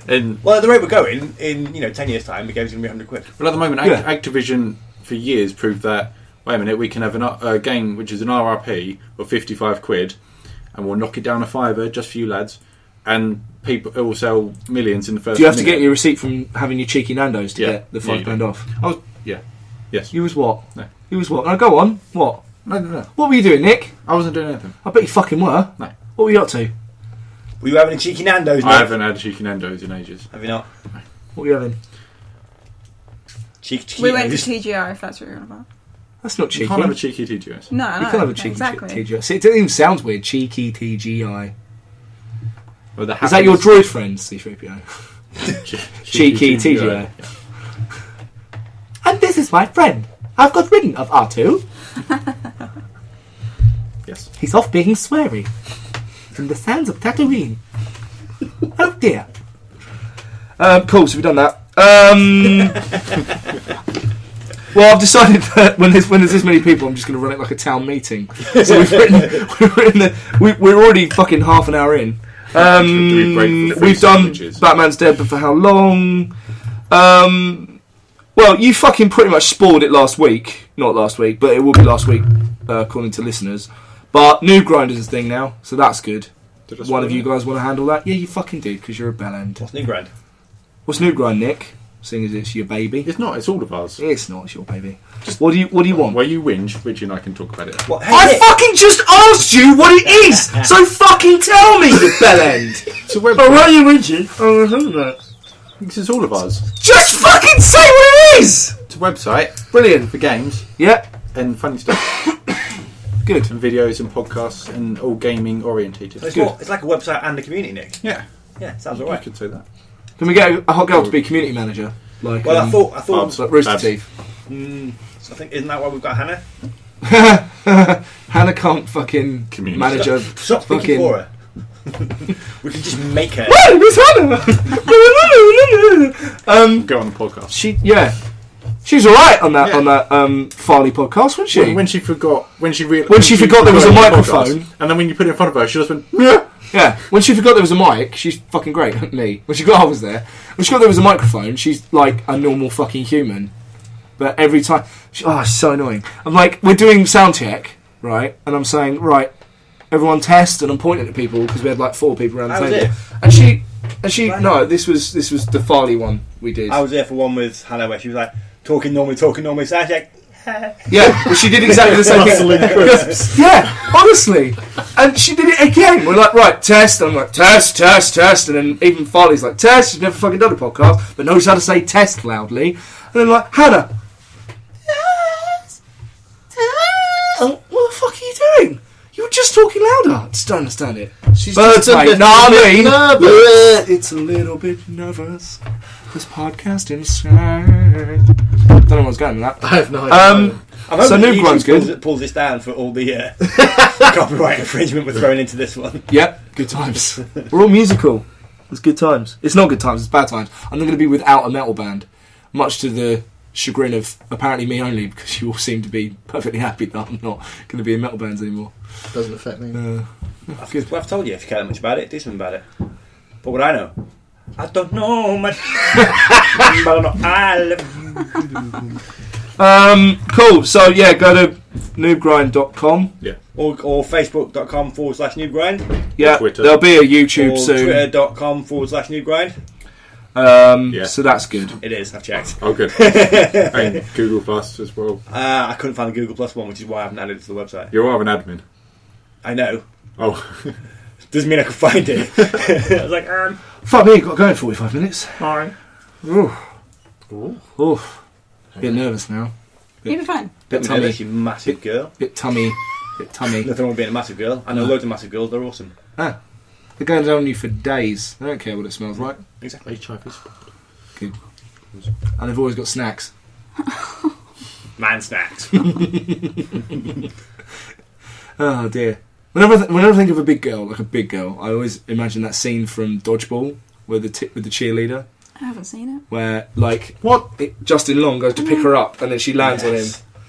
And Well, at the rate we're going, in 10 years' time, the game's going to be 100 quid. well, at the moment, Yeah. Activision for years proved that. Wait a minute, we can have a game which is an RRP of 55 quid, and we'll knock it down a fiver just for you lads, and people it will sell millions in the first. Do you have to minute. get your receipt from having your cheeky Nando's to Yeah. get the Yeah, £5 you do. off? Yes. You was what? No. You was what? No, go on. What? No. What were you doing, Nick? I wasn't doing anything. I bet you fucking were. No. What were you up to? Were you having a cheeky Nando's, I Nick? haven't had a cheeky Nando's in ages. Have you not? What were you having? Cheeky We went to Cheetos. TGI, if that's what you're on about. That's not cheeky. You can't have a cheeky TGS. No, You no, can't have a cheeky exactly. TGI. See, it even sounds weird. Cheeky TGI. Well, the Is that your happiness- droid friend, C3PO? Cheeky TGI. And this is my friend. I've got rid of R2. Yes. He's off being sweary. In the sands of Tatooine. Oh dear. Cool, so we've done that. Well, I've decided that when there's this many people, I'm just going to run it like a town meeting. So we're already fucking half an hour in. We've done Batman's Dead, but for how long? Well, you fucking pretty much spoiled it last week. Not last week, but it will be last week, according to listeners. But Noob Grinder's a thing now, so that's good. One of you guys want to handle that? Yeah, you fucking did, because you're a bellend. What's Noob Grind? What's Noob Grind, Nick? Seeing as it's your baby. It's not. It's all of ours. It's not. It's your baby. What do you want? Where you whinge, Richie and I can talk about it. What? Hey, I Nick. fucking just asked you what it is, so fucking tell me, you bellend. It's a website. Oh, why are you whinging? Oh, I heard that. This is all of ours. Just fucking say what it is. It's a website Brilliant. for games Yeah. and funny stuff, Good. and videos and podcasts and all gaming orientated. It's like a website and a community, Nick. Yeah, Yeah, sounds I alright. could say that. Can we get a hot girl to be community manager? Like, Well, I thought. like Rooster Babs. Teeth. I think isn't that why we've got Hannah? Hannah can't fucking Community. manage a Stop fucking. speaking for her. We can just make her. Hey, Miss Hannah. Go on the podcast. She's all right on that Farley podcast, wasn't she? When she forgot there was a microphone. and then when you put it in front of her, she just went, yeah. Yeah, when she forgot there was a mic, she's fucking great. Me. When she got I was there. When she got there was a microphone, she's like a normal fucking human. But every time, it's so annoying. I'm like, we're doing sound check, right? And I'm saying, right, everyone test, and I'm pointing at people because we had like 4 people around the How was table. it? And she, no, this was the Farley one we did. I was there for one with Hannah where she was like talking normally. So I was like, Yeah, but she did exactly the same thing. Yeah, honestly. And she did it again. We're like, right, test. And I'm like, test. And then even Farley's like, test. She's never fucking done a podcast, but knows how to say test loudly. And then like, Hannah. Test. What the fuck are you doing? You were just talking louder. I just don't understand it. She's Birds, just a mate. bit No, I mean, nervous. it's a little bit nervous. This podcast inside. Don't know what's going on with that. I have no idea. I'm hoping So that Noob Grind's good. pulls this down for all the copyright infringement we're throwing into this one. Yep, good times. We're all musical. It's good times. It's not good times, it's bad times. I'm not going to be without a metal band, much to the chagrin of apparently me only, because you all seem to be perfectly happy that I'm not going to be in metal bands anymore. Doesn't affect me. Good. Well, I've told you if you care that much about it, do something about it. But what I know, I don't know much, but I know I love you. Cool. So yeah, go to noobgrind.com. Yeah. Or facebook.com/noobgrind. Yeah, Twitter. there'll be a YouTube Or soon. twitter.com/noobgrind. Yeah. So that's good. It is, I've checked. Oh, good. And Google Plus as well. I couldn't find the Google Plus one, which is why I haven't added it to the website. You are an admin. I know. Oh. Doesn't mean I can find it. I was like, Fuck me, got to go in 45 minutes. Alright. Ooh. Bit nervous now. You'll be fine. Bit Don't be tummy. nervous, you massive girl. Bit tummy. Nothing wrong with being a massive girl. I know loads of massive girls, they're awesome. Ah, they're going down on you for days. They don't care what it smells like. Exactly. HIV's. Good. And they've always got snacks. Man snacks. Oh dear. Whenever I think of a big girl, I always imagine that scene from Dodgeball with the cheerleader, I haven't seen it. where Justin Long goes to pick her up and then she lands on him.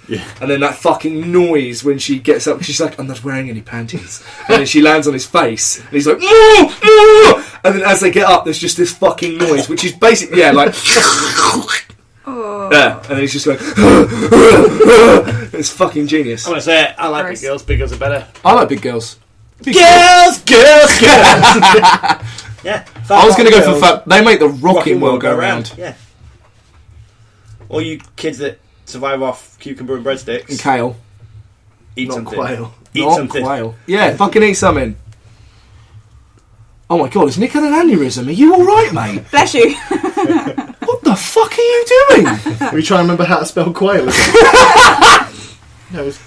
Yeah. And then that fucking noise when she gets up, she's like, I'm not wearing any panties. And then she lands on his face, and he's like, and then as they get up, there's just this fucking noise, which is basically, like, Oh. yeah. And then he's just like, it's fucking genius. I'm going to say it, I like Gross. big girls, big girls are better. I like big girls. Girls! Yeah. I was going to go for girls. fat. They make the rocking world go round. Yeah. All you kids that survive off cucumber and breadsticks, And kale. eat Not something. quail. Eat Not something. quail. Yeah, fucking eat something. Oh my god, has Nick had an aneurysm? Are you alright, mate? Bless you. What the fuck are you doing? Are you trying to remember how to spell quail again? No, it's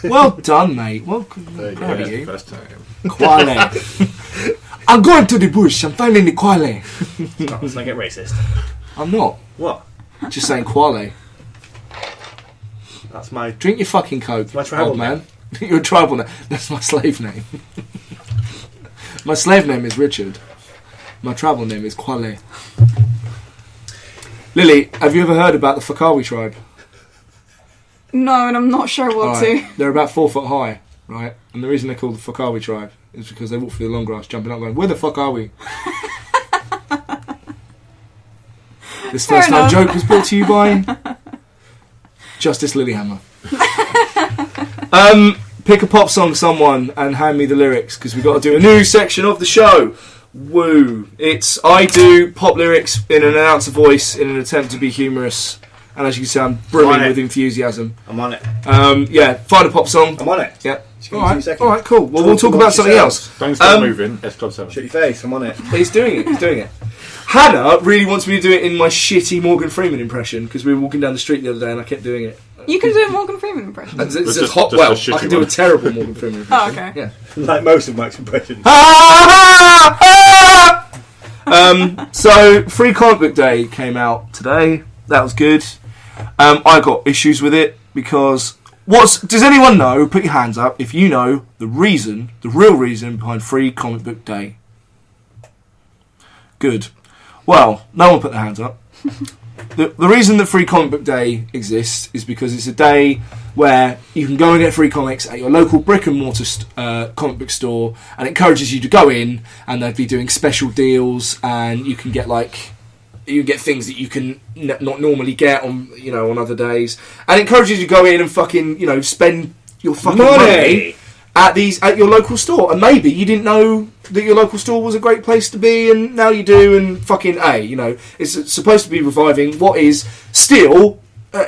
Well done, mate. Well, proud of you. First time. Quaile. I'm going to the bush. I'm finding the quaile. Let's not get racist. I'm not. What? Just saying quale. That's my... Drink your fucking Coke, My tribal old man. You're a tribal name. That's my slave name. My slave name is Richard. My tribal name is Quale. Lily, have you ever heard about the Fakawi tribe? No, and I'm not sure what Alright, to. they're about 4 foot high, right? And the reason they're called the Fakawi tribe is because they walk through the long grass, jumping up, going, "Where the fuck are we?" This Fair first time enough. joke was brought to you by Justice LilyHammer. Pick a pop song, someone, and hand me the lyrics, because we've got to do a new section of the show. Woo! It's I do pop lyrics in an announcer voice in an attempt to be humorous, and as you can see, I'm brimming with enthusiasm. I'm on it. Yeah, find a pop song. I'm on it. Yeah. Just give me 2 seconds. Alright, cool. Well, we'll talk about something else. Don't stop moving. S Club 7. Shut your face. I'm on it. He's doing it. He's doing it. Hannah really wants me to do it in my shitty Morgan Freeman impression, because we were walking down the street the other day and I kept doing it. You can do a Morgan Freeman impression. It's Just- just hot. just Well, a shitty I can do a one. terrible Morgan Freeman impression. Oh, okay. Yeah. Like most of Mike's impressions. So, Free Comic Book Day came out today. That was good. I got issues with it because does anyone know? Put your hands up if you know the real reason behind Free Comic Book Day. Good. Well, no one put their hands up. The reason that Free Comic Book Day exists is because it's a day where you can go and get free comics at your local brick and mortar comic book store, and it encourages you to go in, and they'd be doing special deals, and you can get things that you can not normally get on other days, and it encourages you to go in and fucking spend your fucking money at your local store. And maybe you didn't know that your local store was a great place to be, and now you do. And fucking it's supposed to be reviving what is still,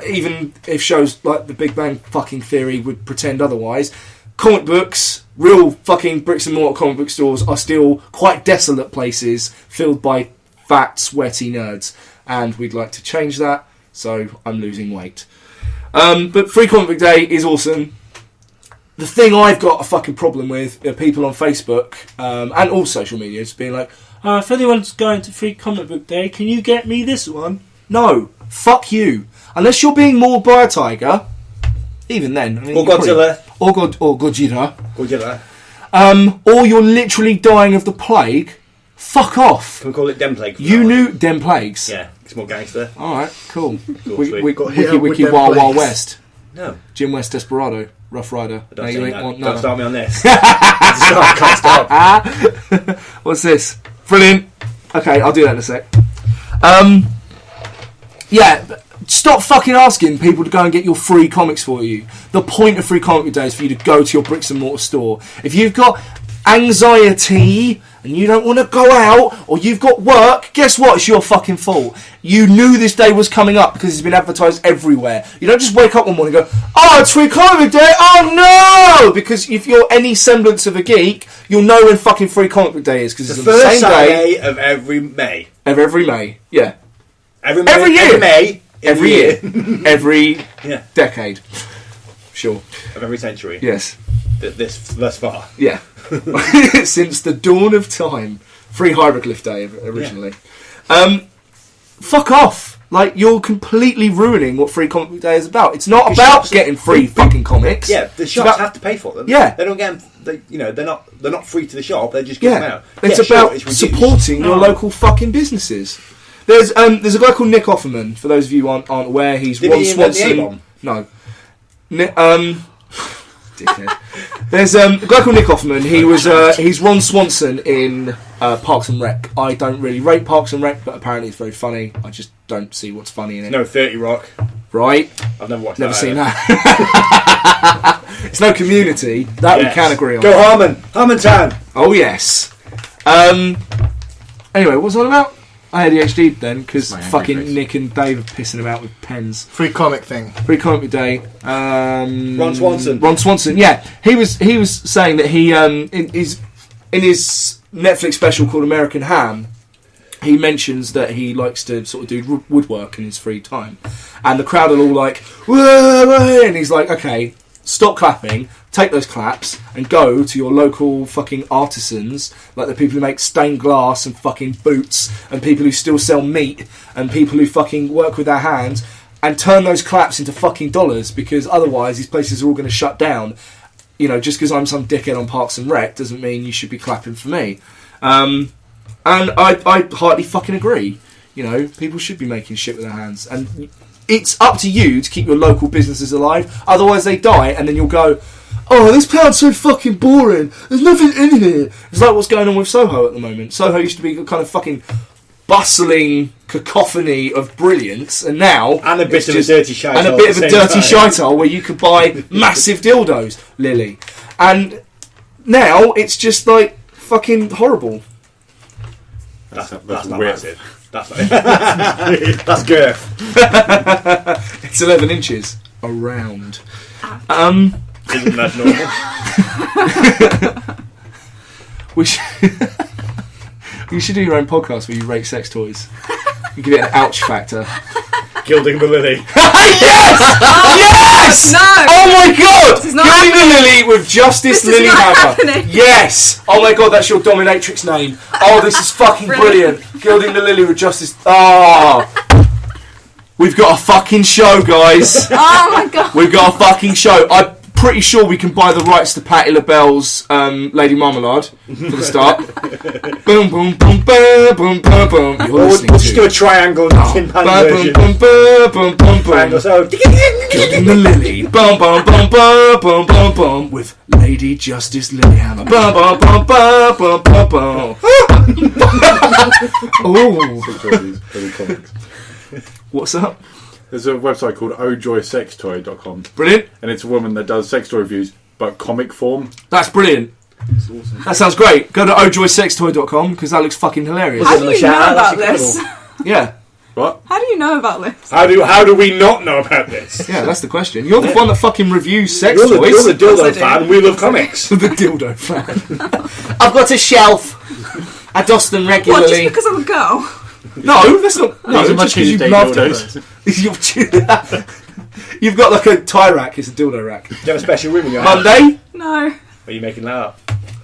even if shows like The Big Bang fucking Theory would pretend otherwise, comic books, real fucking bricks and mortar comic book stores are still quite desolate places filled by fat, sweaty nerds, and we'd like to change that. So I'm losing weight. But Free Comic Book Day is awesome. The thing I've got a fucking problem with are people on Facebook and all social media is being like, if anyone's going to Free Comic Book Day, can you get me this one? No, fuck you. Unless you're being mauled by a tiger, even then. I mean, Or Godzilla. Or Gojira. Godzilla. Or you're literally dying of the plague, fuck off. Can we call it Den Plague? You knew Den Plagues. Yeah, it's more gangster. Alright, cool. Cool, sweet. Wiki Wild Wild West. No. Jim West Desperado. Rough Rider. I don't No, say you ain't that. want- Don't no. start me on this. Can't stop. What's this? Brilliant. Okay, I'll do that in a sec. But stop fucking asking people to go and get your free comics for you. The point of Free Comic Book Day is for you to go to your bricks and mortar store. If you've got anxiety and you don't want to go out, or you've got work, guess what? It's your fucking fault. You knew this day was coming up because it's been advertised everywhere. You don't just wake up one morning and go, "Oh, it's Free Comic Book Day, oh no!" Because if you're any semblance of a geek, you'll know when fucking Free Comic Book Day is, because it's The on the first same day Saturday of every May. of every May. Yeah. Every May. Every year. Every May. Every year. Every Yeah. decade. Sure. Of every century. Yes. Thus far. Yeah. Since the dawn of time. Free Hieroglyph Day originally. Fuck off. Like, you're completely ruining what Free Comic Book Day is about. It's not about shops- getting free fucking comics. Yeah, the It's shops about- have to pay for them. Yeah. They don't get them, they're not free to the shop, they just give them Yeah. out. It's Yeah, sure, about it's reduced. supporting your local fucking businesses. There's a guy called Nick Offerman, for those of you who aren't aware. He's Did Ron he invent the Swanson. A-bomb? No. Dickhead. There's a guy called Nick Offerman. He's Ron Swanson in Parks and Rec. I don't really rate Parks and Rec, but apparently it's very funny. I just don't see what's funny in it. No 30 Rock. Right? I've never watched Never that. seen either. that. It's no Community. That we Yes. can agree on. Go Harmon Town. Oh yes. Anyway, what's it all about? I had ADHD then because My angry fucking face. Nick and Dave are pissing about with pens. Free comic thing. Free Comic Book Day. Ron Swanson. Ron Swanson. Yeah, he was saying that he in his Netflix special called American Ham, he mentions that he likes to sort of do woodwork in his free time, and the crowd are all like, "Whoa, whoa," and he's like, "Okay, stop clapping, take those claps, and go to your local fucking artisans, like the people who make stained glass and fucking boots, and people who still sell meat, and people who fucking work with their hands, and turn those claps into fucking dollars, because otherwise these places are all going to shut down. You know, just because I'm some dickhead on Parks and Rec doesn't mean you should be clapping for me. And I heartily fucking agree. You know, people should be making shit with their hands, and it's up to you to keep your local businesses alive. Otherwise, they die, and then you'll go, "Oh, this town's so fucking boring. There's nothing in here." It's like what's going on with Soho at the moment. Soho used to be a kind of fucking bustling cacophony of brilliance, and now and a bit of a dirty shite and a bit of a dirty shithole where you could buy massive dildos, Lily. And now it's just like fucking horrible. That's not weird. massive. That's not that's girth. It's 11 inches around. Isn't that normal? You should do your own podcast where you rate sex toys. You give it an ouch factor. Gilding the Lily. Yes! Yes! No! Oh my god! This is not Gilding the happening. Lily with Justice This is not LilyHammer. happening. Yes! Oh my god, that's your dominatrix name. Oh, this is fucking brilliant. Gilding the Lily with Justice. Oh! We've got a fucking show, guys. Oh my god. We've got a fucking show. I'm pretty sure we can buy the rights to Patti LaBelle's Lady Marmalade for the start. Boom, boom, boom, boom, boom, boom, boom. You're listening We'll to just do a triangle tin pan version. boom, boom, boom, boom, Triangle, boom. so Gilding the Lily. Boom, boom, boom, boom, boom, boom, boom. With Lady Justice LilyHammer. Boom, boom, boom, boom, boom, boom, boom. Oh. What's up? There's a website called ojoysextoy.com, Brilliant. and it's a woman that does sex toy reviews, but comic form. That's brilliant. That sounds great. Go to ojoysextoy.com because that looks fucking hilarious. How do you know about this? Yeah. What? How do you know about this? How do we not know about this? Yeah, that's the question. You're the one that fucking reviews sex You're toys. the dildo Yes, I fan. do. We love comics. The dildo fan. I've got a shelf. I dust them What, just regularly. because I'm a girl? No, that's not. No, These are just my because you Tuesday love dildos. dildos. You've got like a tie rack. It's a dildo rack. Do you have a special room in your house? Monday, No. Are you making that up?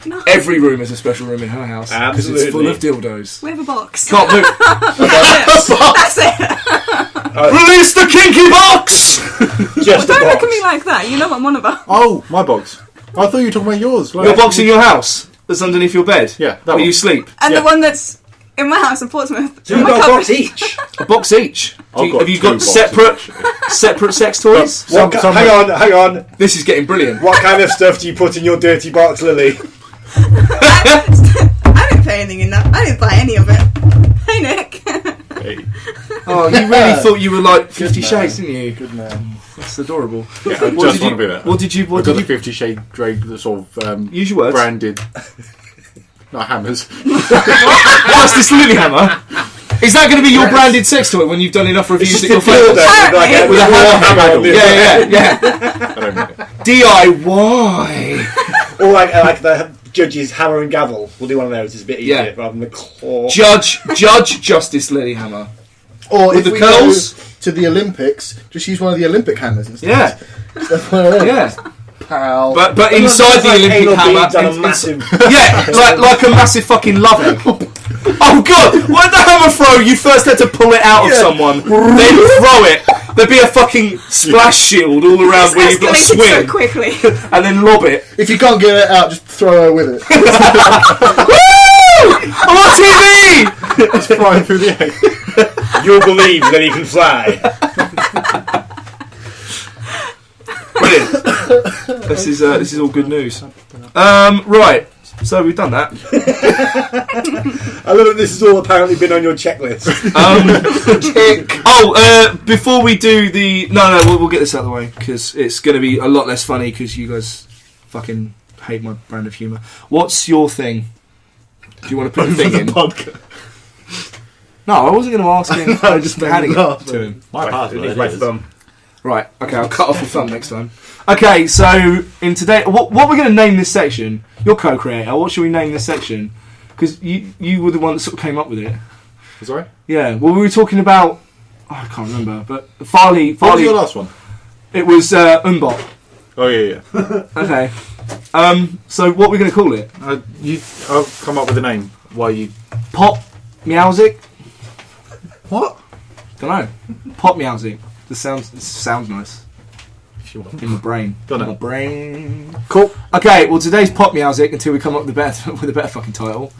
No. every room has a special room in her house because it's full of dildos. We have a box. Can't move. That's it. Release the kinky box. Just Don't a look box. at me like that. You know what I'm on about. Oh, my box. I thought you were talking about yours. Like, Your box in your house that's underneath your bed. Yeah, that where one. you sleep. And Yeah. the one that's in my house in Portsmouth. So you've in my got a box cupboard. each. A box each. I've got Have you two got boxes, separate sex toys? Some- some- Hang on. This is getting brilliant. What kind of stuff do you put in your dirty box, Lily? I didn't pay anything in that. I didn't buy any of it. Hey, Nick. Hey, Oh, you really thought you were like 50 man. Shades, didn't you? good man. That's adorable. Yeah, I What just did want to you- be that. What did you? What I've got did the you? 50 Shade Drake, the sort of Use your words. branded. Not hammers. Justice LilyHammer. Is that going to be your branded sex toy when you've done enough reviews Just that a you're famous? dildo Apparently. With a hammer. handle. Yeah. I don't know. DIY. Or like the judge's hammer and gavel. We'll do one of those. It's a bit easier Yeah. rather than the claw. Judge Justice LilyHammer. Or With if the we curls? go to the Olympics, just use one of the Olympic hammers instead. Yeah. That's one of them. Yeah. Pal. But inside the Like Olympic anal hammer, beads on a it's- massive. yeah, like a massive fucking love egg. Oh god! When the hammer throw, you first had to pull it out of someone, then throw it. There'd be a fucking splash shield all around where you've got to Escalated so swing, quickly. and then lob it. If you can't get it out, just throw her with it. Woo! I'm on TV! It's flying through the air. You'll believe that he can fly. Brilliant. This is all good news. Right. So we've done that. I love that this has all apparently been on your checklist. Before we do the we'll get this out of the way because it's going to be a lot less funny because you guys fucking hate my brand of humour. What's your thing? Do you want to put a thing in? No, I wasn't going to ask him. I just handing it to him. My It's my thumb. Right. Okay, I'll cut off the thumb next time. Okay, so in today, what we're going to name this section? You're co-creator. What should we name this section? Because you were the one that sort of came up with it. Sorry? Yeah. Well, we were talking about. Oh, I can't remember, but Farley. What was your last one? It was Umbot. Oh yeah. Okay. So what are we going to call it? I'll come up with a name. Why you? Pop Meowsic? What? Don't know. Pop Meowsic. This sounds nice. If you want. In my brain. Don't In know. my brain. Cool. Okay, well today's Pop Meowsic, until we come up with a better fucking title,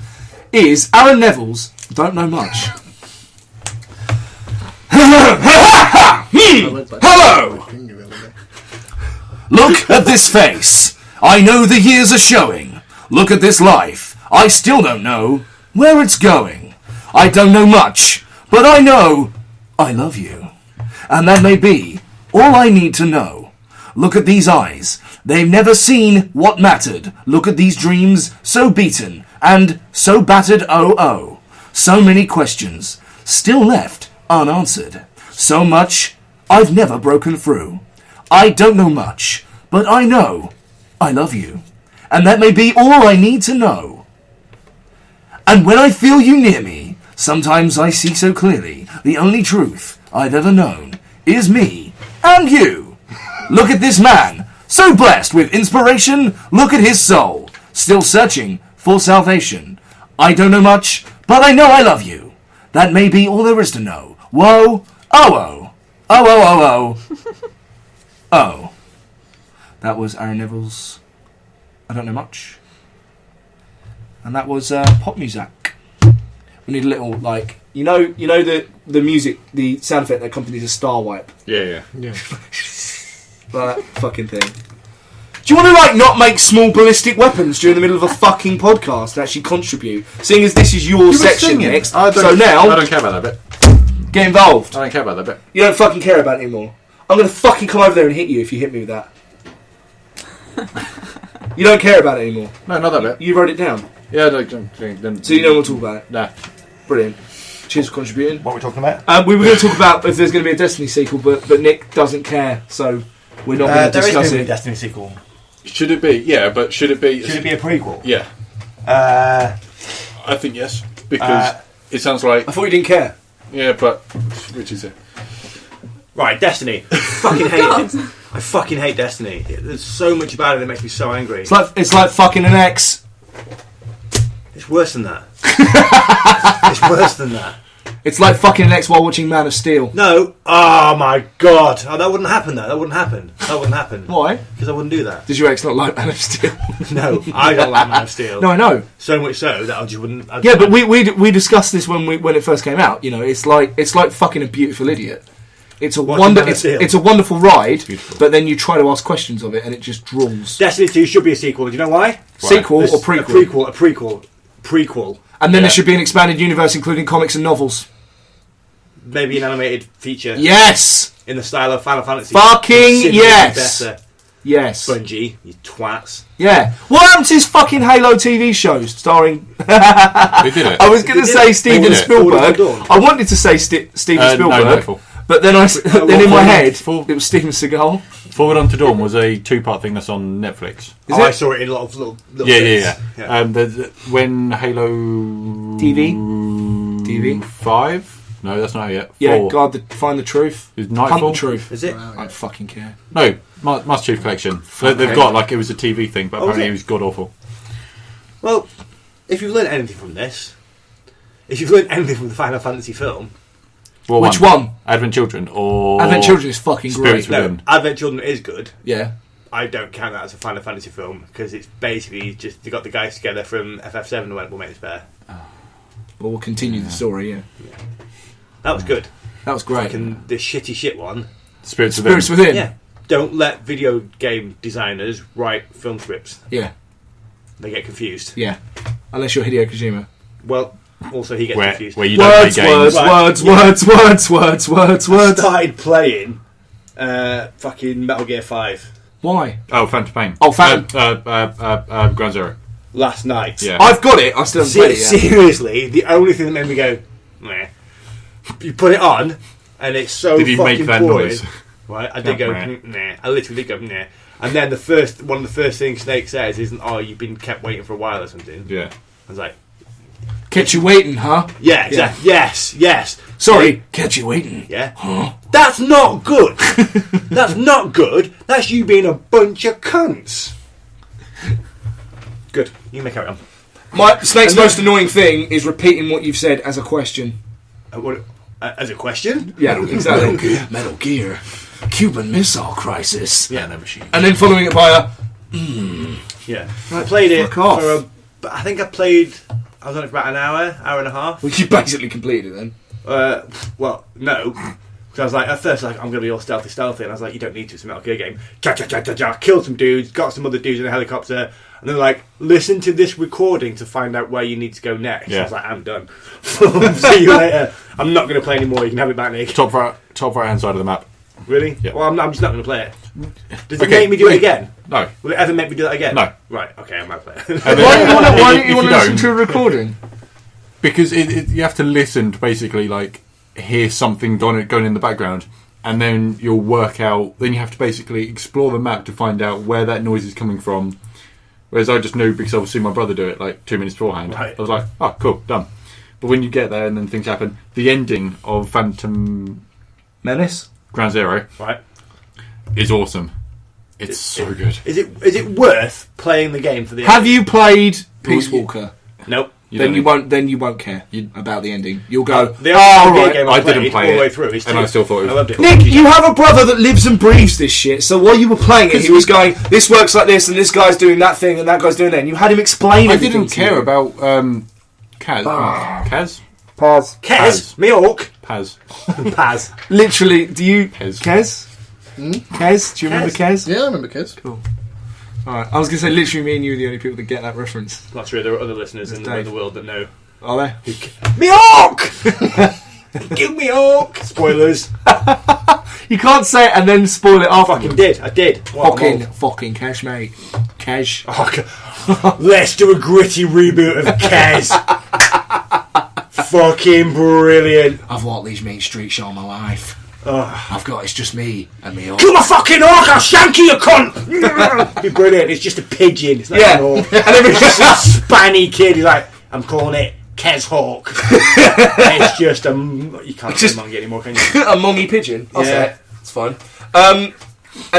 is Aaron Neville's Don't Know Much. Hello! Look at this face. I know the years are showing. Look at this life. I still don't know where it's going. I don't know much, but I know I love you. And that may be all I need to know. Look at these eyes. They've never seen what mattered. Look at these dreams, so beaten and so battered, oh. So many questions, still left unanswered. So much I've never broken through. I don't know much, but I know I love you. And that may be all I need to know. And when I feel you near me, sometimes I see so clearly the only truth I've ever known is me and you. Look at this man, so blessed with inspiration. Look at his soul, still searching for salvation. I don't know much, but I know I love you. That may be all there is to know. Whoa, oh. Oh. That was Aaron Neville's I Don't Know Much. And that was Pop Music. We need a little, like, you know the music, the sound effect that accompanies a star wipe. Yeah. That fucking thing. Do you want to, like, not make small ballistic weapons during the middle of a fucking podcast and actually contribute? Seeing as this is your section next. So now, I don't care about that bit. get involved. I don't care about that bit. You don't fucking care about it anymore. I'm going to fucking come over there and hit you if you hit me with that. You don't care about it anymore. No, not that bit. You wrote it down. Yeah, no, So you don't want to talk about it. Nah. Brilliant. Cheers for contributing. What are we talking about? We were going to talk about if there's going to be a Destiny sequel, but Nick doesn't care, so we're not going to There is discuss going to be a it. Destiny sequel. Should it be? Yeah, but should it be? Should it be a prequel? Yeah, I think yes, because it sounds like. I thought you didn't care. Yeah, but which is it? Right, Destiny. Fucking hate it. I fucking hate Destiny. There's so much about it that makes me so angry. It's like fucking an ex. It's worse than that. It's worse than that. It's like fucking an ex while watching Man of Steel. No. Oh my god. Oh, that wouldn't happen. That wouldn't happen. Why? Because I wouldn't do that. Does your ex not like Man of Steel? No, I don't like Man of Steel. No, I know. So much so that I just wouldn't. Yeah, but we discussed this when it first came out. You know, it's like fucking a beautiful idiot. It's a it's a wonderful ride, but then you try to ask questions of it and it just drools. Destiny 2 should be a sequel. Do you know why? Sequel or prequel? A prequel. And then there should be an expanded universe including comics and novels. Maybe an animated feature. Yes! In the style of Final Fantasy. Fucking yes! Better. Yes. Bungie, you twats. Yeah. What happened to his fucking Halo TV shows starring... They did it. I was going to say Steven Spielberg. I wanted to say Steven Spielberg. No, but then in my head, it was Steven Seagal. Forward Unto Dawn was a 2-part thing that's on Netflix. I saw it in a lot of little Yeah. bits. When Halo... TV? 5? No, that's not it yet. 4. Yeah, God, find the truth. Is Nightfall? Hunt the truth. Is it? I don't fucking care. No, Master Chief Collection. They've got, like, it was a TV thing, but apparently it was god-awful. Well, if you've learned anything from this, if you've learned anything from the Final Fantasy film... Well, which one? Advent Children or... Advent Children is fucking Spirits great. Within. No, Advent Children is good. Yeah. I don't count that as a Final Fantasy film because it's basically just they got the guys together from FF7 and went, we'll make this better. Well, we'll continue the story, yeah. That was good. That was great. Fucking the shitty shit one. Spirits Within. Yeah. Don't let video game designers write film scripts. Yeah. They get confused. Yeah. Unless you're Hideo Kojima. Well, also he gets confused. Where you don't play games. Words. I started playing fucking Metal Gear 5 Why? Oh, Phantom Pain. Oh, Phantom. Ground Zero. last night. Yeah. I've got it. I still haven't played it yet. Seriously, the only thing that made me go, meh. You put it on, and it's so Did you fucking make that boring. noise? Right, I did go, nah. I literally did go, nah. And then one of the first things Snake says isn't, oh, you've been kept waiting for a while or something. Yeah. I was like, Catch you waiting, huh? Yeah, exactly. Yes. Sorry, catch you waiting. Yeah. Huh? That's not good. That's not good. That's you being a bunch of cunts. Good. You may carry on. Snake's most annoying thing is repeating what you've said as a question. As a question? Yeah, exactly. Metal Gear. Cuban Missile Crisis. Yeah, no machine. And then following it by a... Yeah. I played it off. I think I was on it for about an hour and a half. Well, you basically completed it then. Well, no. Because I was like, at first, like, I'm going to be all stealthy. And I was like, you don't need to. It's a Metal Gear game. Killed some dudes, got some other dudes in a helicopter. And they're like, listen to this recording to find out where you need to go next. Yeah. I was like, I'm done. See you later. I'm not going to play anymore. You can have it back, Nick. Top right hand side of the map. Really? Yeah. Well, I'm just not going to play it. Does it make me do it again? No. Will it ever make me do that again? No. Right, okay, I might play it. Why don't you want to listen to a recording? Because you have to listen to basically, like, hear something going in the background, and then you'll work out, then you have to basically explore the map to find out where that noise is coming from. Whereas I just knew because I was seeing my brother do it, like, 2 minutes beforehand. Right. I was like, oh, cool, done. But when you get there and then things happen, the ending of Phantom Menace? Ground Zero right. is awesome. It's so good. Is it worth playing the game for the Have ending? you played Peace Walker? Nope. Then you won't care about the ending. You'll go, The right. game I didn't play all the way it, through. and I still thought it was loved it. cool. Nick, you have a brother that lives and breathes this shit, so while you were playing it, he was going, this works like this, and this guy's doing that thing, and that guy's doing that, and you had him explain I everything didn't care about Kaz. Kaz? Paz. Kez, me orc. Paz. Paz. Literally, do you... Kez. Kez? Kez? Do you remember Kez? Yeah, I remember Kids. Cool. Alright, I was going to say, literally me and you are the only people that get that reference. Not true, there are other listeners in Dave. the world that know. Are there? Me orc! Give me orc! Spoilers. You can't say it and then spoil it after. I did. Fucking Kesh, mate. Kesh. Let's do a gritty reboot of Kez. Fucking brilliant. I've walked these main streets all my life. It's just me and me orc. Kill my fucking orc, I'll shank you, cunt! Be brilliant, it's just a pigeon. It's not an orc. And it's just a spanny kid. He's like, I'm calling it Kez Hawk. It's just you can't say monkey anymore, can you? A mongy pigeon. I'll say it. It's fine. And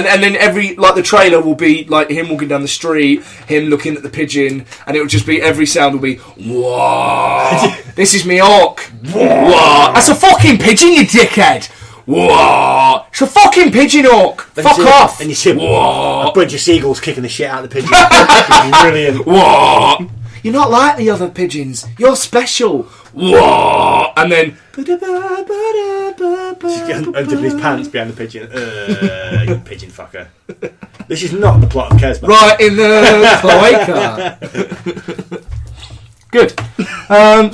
then every, like, the trailer will be like him walking down the street, him looking at the pigeon, and it will just be, every sound will be, whoa, this is me orc. Whoa, that's a fucking pigeon, you dickhead. Whoa, it's a fucking pigeon orc. Fuck off. And you see a bunch of seagulls kicking the shit out of the pigeon. Brilliant. Whoa, you're not like the other pigeons. You're special. Whoa, and then unzipping his pants behind the pigeon. You pigeon fucker. This is not the plot of Kez. Right in the cloaca. Good.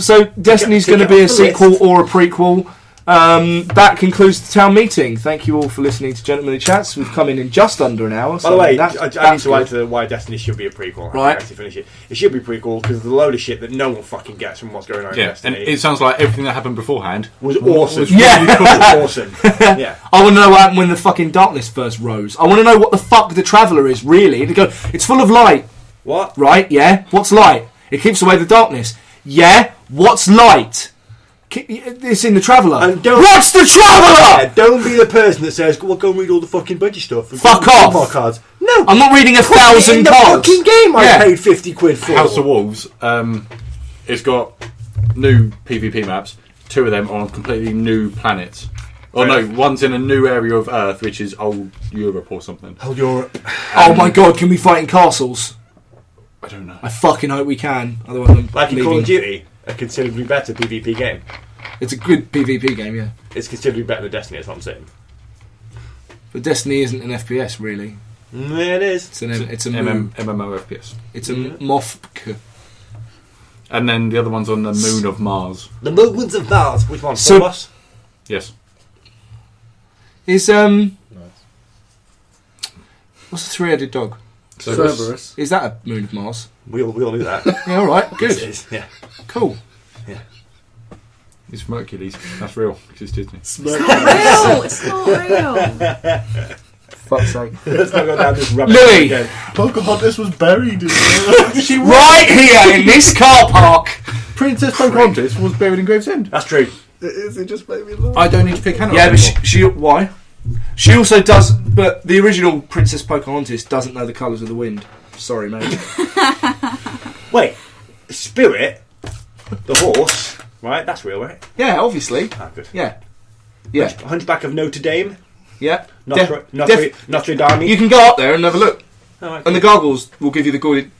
So Destiny's going to be a sequel or a prequel. That concludes the town meeting. Thank you all for listening to Gentlemanly Chats. We've come in just under an hour. By the way, I need to add to why Destiny should be a prequel. Right. Actually finish it. It should be a prequel because there's a load of shit that no one fucking gets from what's going on in Yeah, Destiny. and it sounds like everything that happened beforehand was awesome. Yeah. Really cool. Awesome. Yeah. I want to know what happened when the fucking darkness first rose. I want to know what the fuck the Traveller is, really. They go, it's full of light. What? Right, yeah. What's light? It keeps away the darkness. Yeah. What's light? It's in the Traveller. And What's the Traveller? Yeah, don't be the person that says, well, go and read all the fucking budgie stuff. And Fuck go and read off. more cards. No. I'm not reading 1,000 in the cards. fucking game I paid 50 quid for. House of Wolves, it's got new PvP maps. 2 of them are on completely new planets. Or no, one's in a new area of Earth, which is old Europe or something. Old Europe. Oh my god, can we fight in castles? I don't know. I fucking hope we can. Otherwise I'm Like in leaving. Call of Duty, a considerably better PvP game. It's a good PvP game, yeah. It's considerably better than Destiny, that's what I'm saying. But Destiny isn't an FPS, really. It is. It's a MMO FPS. It's a MOFC. And then the other one's on the moon of Mars. The Moons of Mars. Which one? So- Phobos? Yes. Is what's the three-headed dog? Cerberus. Is that a moon of Mars? We all knew that. Yeah, all right, good, Yes, it is. Yeah. cool. It's Hercules. That's real. Because it's Disney. Real! It's not real. Fuck's sake. Let's not go down this rabbit Lily! hole again. Pocahontas was buried in Right here in this car park. Princess Pocahontas was buried in Gravesend. That's true. Is it just maybe laugh? I don't need to pick Hannah. Yeah, but anymore. she why? She also does, but the original Princess Pocahontas doesn't know the colours of the wind. Sorry, mate. Wait, Spirit, the horse, right? That's real, right? Yeah, obviously. Ah, good. Yeah. Yeah. Hunchback of Notre Dame, Yeah. Notre Dame. You can go up there and have a look. Oh, right. And the goggles will give you the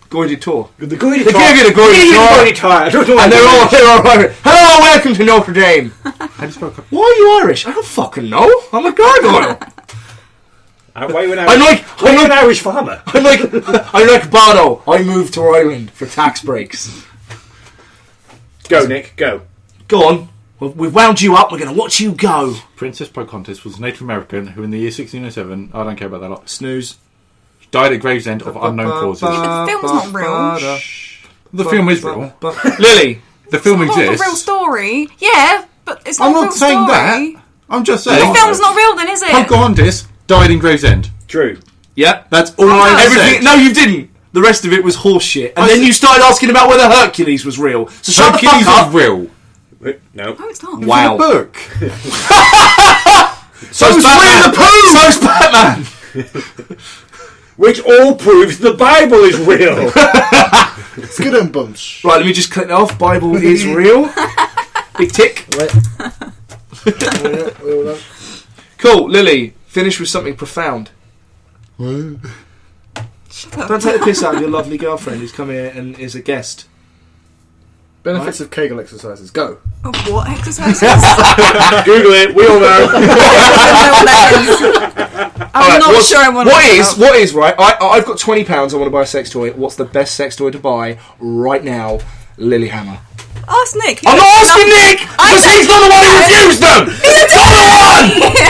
guided tour. The Goody They give you the guided tour. I don't know. And they're all Irish. Hello, welcome to Notre Dame. How do you spell Why are you Irish? I don't fucking know. I'm a gargoyle. Why are you an I'm Irish, like, why are you an Irish farmer? I'm like Bono. I moved to Ireland for tax breaks. Go, Nick, go. Go on. We've wound you up. We're going to watch you go. Princess Pocahontas was a Native American who, in the year 1607, I don't care about that lot, Snooze. died at Gravesend of unknown causes. Yeah, but the film's not real. The film is real. Lily. The film It's not a real exists. story. Yeah, but it's not I'm a real not saying story. that. I'm just The saying. film's not real then, is it? Pocahontas died in Gravesend. True. Yeah. That's all I Everything. said. No, you didn't. The rest of it was horseshit. And then you started asking about whether Hercules was real. So shut the Hercules fuck is up. real. No. No, it's not. Wow. It's in a book. So's Batman. So's Batman. Which all proves the Bible is real. It's good and bunch. Right, let me just click that off. Bible is real. Big tick. Wait. Cool. Lily, finish with something profound. Shut up. Don't take the piss out of your lovely girlfriend who's come here and is a guest. Benefits of Kegel exercises. Go. Of what exercises? Google it. We all know. I'm not sure I want to. What is right? I've got £20. I want to buy a sex toy. What's the best sex toy to buy right now? LilyHammer. Ask Nick. I'm not asking Nick because he's not the one who refused them. He's not the one.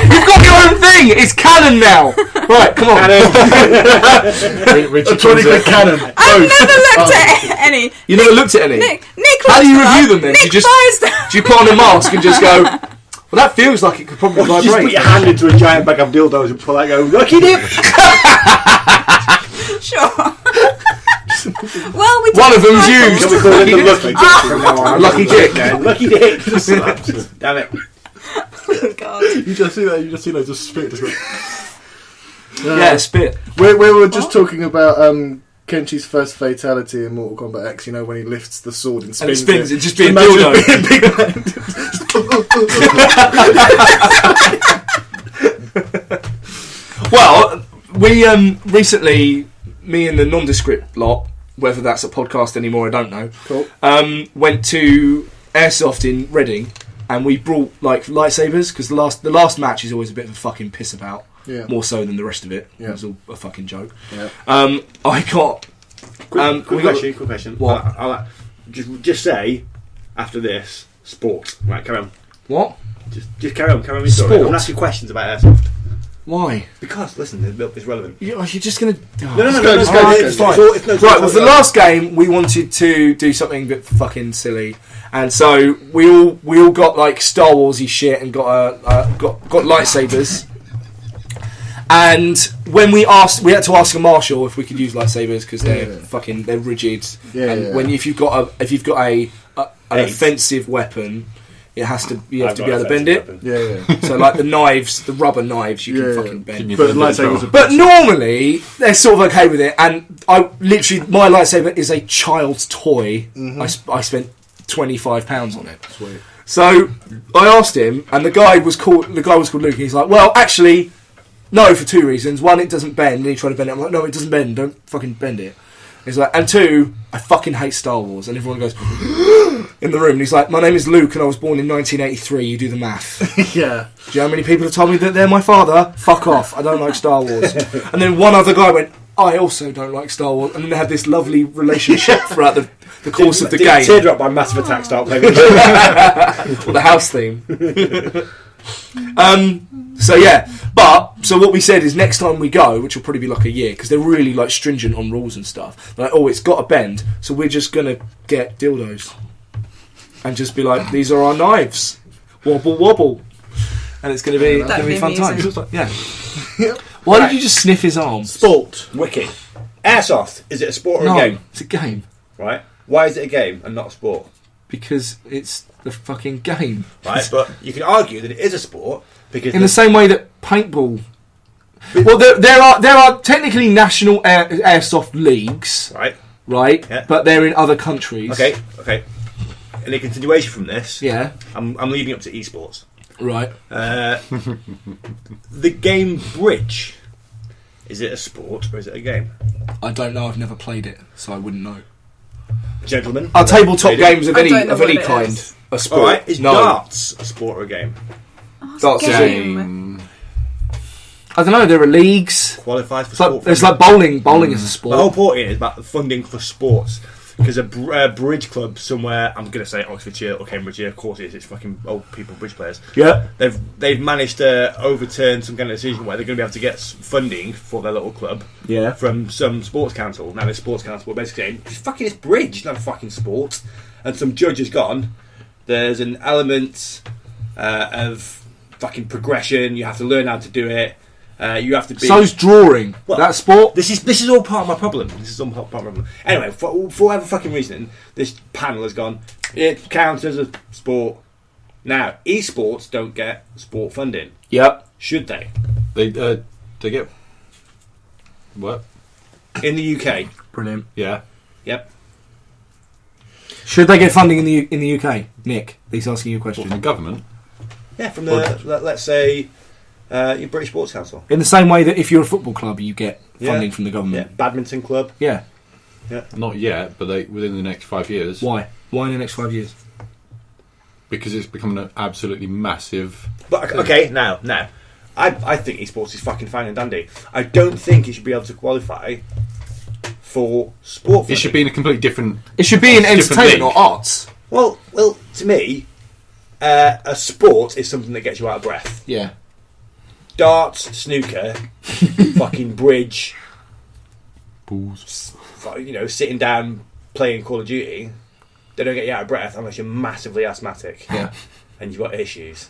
You've got your own thing. It's canon now. Right, come on. A 20 cannon. I've never looked at any. You never looked at any. Nick How do you looks review them them then? Nick Do you just buys them. do you put on a mask and just go? Well, that feels like it could probably Just put vibrate. your hand into a giant bag of dildos and pull that. Go, lucky dip. Sure. Well, we One of them's tried used. Can we call him the lucky dick from now on? Lucky dick. Lucky dick. Damn it. Oh, God. You just see that. You just see loads of spit. Just like, Yeah, spit. We were just talking about Kenchi's first fatality in Mortal Kombat X. You know, when he lifts the sword and And spins, it just be a imagine dildo. Well, we recently, me and the nondescript lot, whether that's a podcast anymore, I don't know. Cool. Went to Airsoft in Reading, and we brought like lightsabers because the last match is always a bit of a fucking piss about. Yeah. More so than the rest of it. Yeah. It was all a fucking joke. Yeah. I got. Quick we got- question. What? I'll just say after this sport. Right, carry on. What? Just carry on with your story. I'm Sport? gonna ask you questions about airsoft Why? because listen, it's relevant. You're just gonna. No. let's go, Alright, let's fine. It's Right, well, for the last game, we wanted to do something a bit fucking silly, and so we all got like Star Warsy shit and got lightsabers. And when we had to ask a marshal if we could use lightsabers because they're rigid. Yeah, and yeah. when if you've got an Eight. offensive weapon, you have to be able to bend it. Yeah. So like the knives, the rubber knives, you Yeah, can yeah. fucking bend. But lightsabers are But normally they're sort of okay with it, and my lightsaber is a child's toy. I spent £25 on it. Sweet. So I asked him, and the guy was called Luke. And he's like, "Well, actually, no, for two reasons. One, it doesn't bend. And he tried to bend it. I'm like, no, it doesn't bend. Don't fucking bend it." He's like, and two, I fucking hate Star Wars. And everyone goes in the room. And he's like, "My name is Luke, and I was born in 1983. You do the math." Yeah. Do you know how many people have told me that they're my father? Fuck off. I don't like Star Wars. And then one other guy went, "I also don't like Star Wars." And then they had this lovely relationship throughout the course of the game. Teardrop by Massive Attack start playing. Or the house theme. So what we said is next time we go, which will probably be like a year, because they're really like stringent on rules and stuff. They're like, oh, it's got to bend, so we're just gonna get dildos and just be like, these are our knives, wobble wobble, and it's gonna be That'd be fun times. amusing. Yeah. Why did you just sniff his arm? Sport. Wicked. Airsoft. Is it a sport or No, a game? it's a game. Right. Why is it a game and not a sport? Because it's the fucking game. Right, but you can argue that it is a sport because In the same way that paintball... Well, there are technically national airsoft leagues, right, yeah. But they're in other countries. Okay. In a continuation from this, yeah, I'm leading up to esports. Right. The game bridge, is it a sport or is it a game? I don't know. I've never played it, so I wouldn't know. Gentlemen, are tabletop games of I any don't know what it kind is. a sport? All right, is darts a sport or a game? Darts game. I don't know. There are leagues. Qualifies for It's like, sport. it's like bowling. Bowling is a sport. The whole point is about funding for sports. Because a bridge club somewhere, I'm going to say Oxfordshire or Cambridgeshire, of course it's fucking old people bridge players. Yeah. They've managed to overturn some kind of decision where they're going to be able to get funding for their little club. Yeah. From some sports council. Now this sports council basically saying, it's fucking this bridge, it's not a fucking sport. And some judge has gone, there's an element of fucking progression, you have to learn how to do it. You have to be. So's drawing. Well, that sport. This is all part of my problem. This is all part of my problem. Anyway, for whatever fucking reason, this panel has gone. It counts as a sport. Now, esports don't get sport funding. Yep. Should they? They get what? In the UK. Brilliant. Yeah. Yep. Should they get funding in the UK? Nick, he's asking you a question. From the government. Yeah, from the let's say your British Sports Council. In the same way that if you're a football club, you get funding from the Yeah, government. badminton club. Yeah. Not yet, but within the next 5 years. Why? Why in the next 5 years? Because it's becoming an absolutely massive. But okay, now, I think esports is fucking fine and dandy. I don't think it should be able to qualify for sport funding. It should be in a completely different. It should be in different entertainment league. or arts. Well, to me, a sport is something that gets you out of breath. Yeah. Darts, snooker, fucking bridge, Balls. Sitting down playing Call of Duty, they don't get you out of breath unless you're massively asthmatic. Yeah. And you've got issues.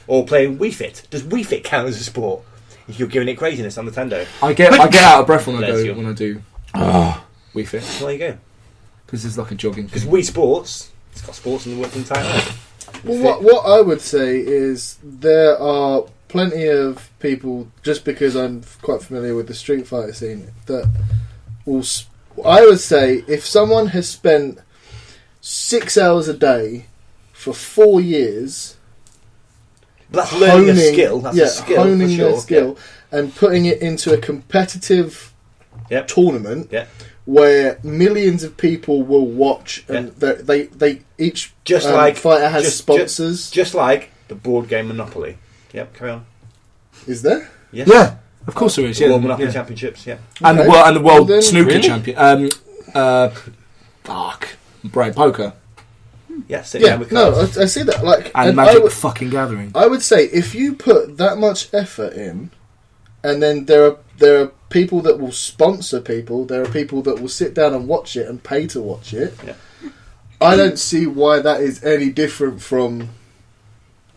Or playing Wii Fit. Does Wii Fit count as a sport? If you're giving it craziness on Nintendo. I get out of breath when I Bless go you. when I do Wii Fit Well, there you go. because it's like a jogging Because thing. Wii Sports, it's got sports in the working title. Well, what I would say is there are plenty of people, just because I'm quite familiar with the Street Fighter scene, that will. I would say if someone has spent 6 hours a day for 4 years, But that's learning a skill. That's a skill. honing for sure. their skill and putting it into a competitive Yep. tournament Yep. where millions of people will watch, and they each Just like fighter has just- sponsors. Just like the board game Monopoly. Yep, carry on. Is there? Yes. Yeah, of course there is. The Yeah, World Monopoly yeah. Championships, yeah. And Okay. the world Well, then- snooker Really? champion. Brain poker Yeah, sitting Yeah, down with no, cards. I see that. Like, and and Magic I would- fucking Gathering. I would say if you put that much effort in, and then there are people that will sponsor people, there are people that will sit down and watch it and pay to watch it. Yeah. I don't see why that is any different from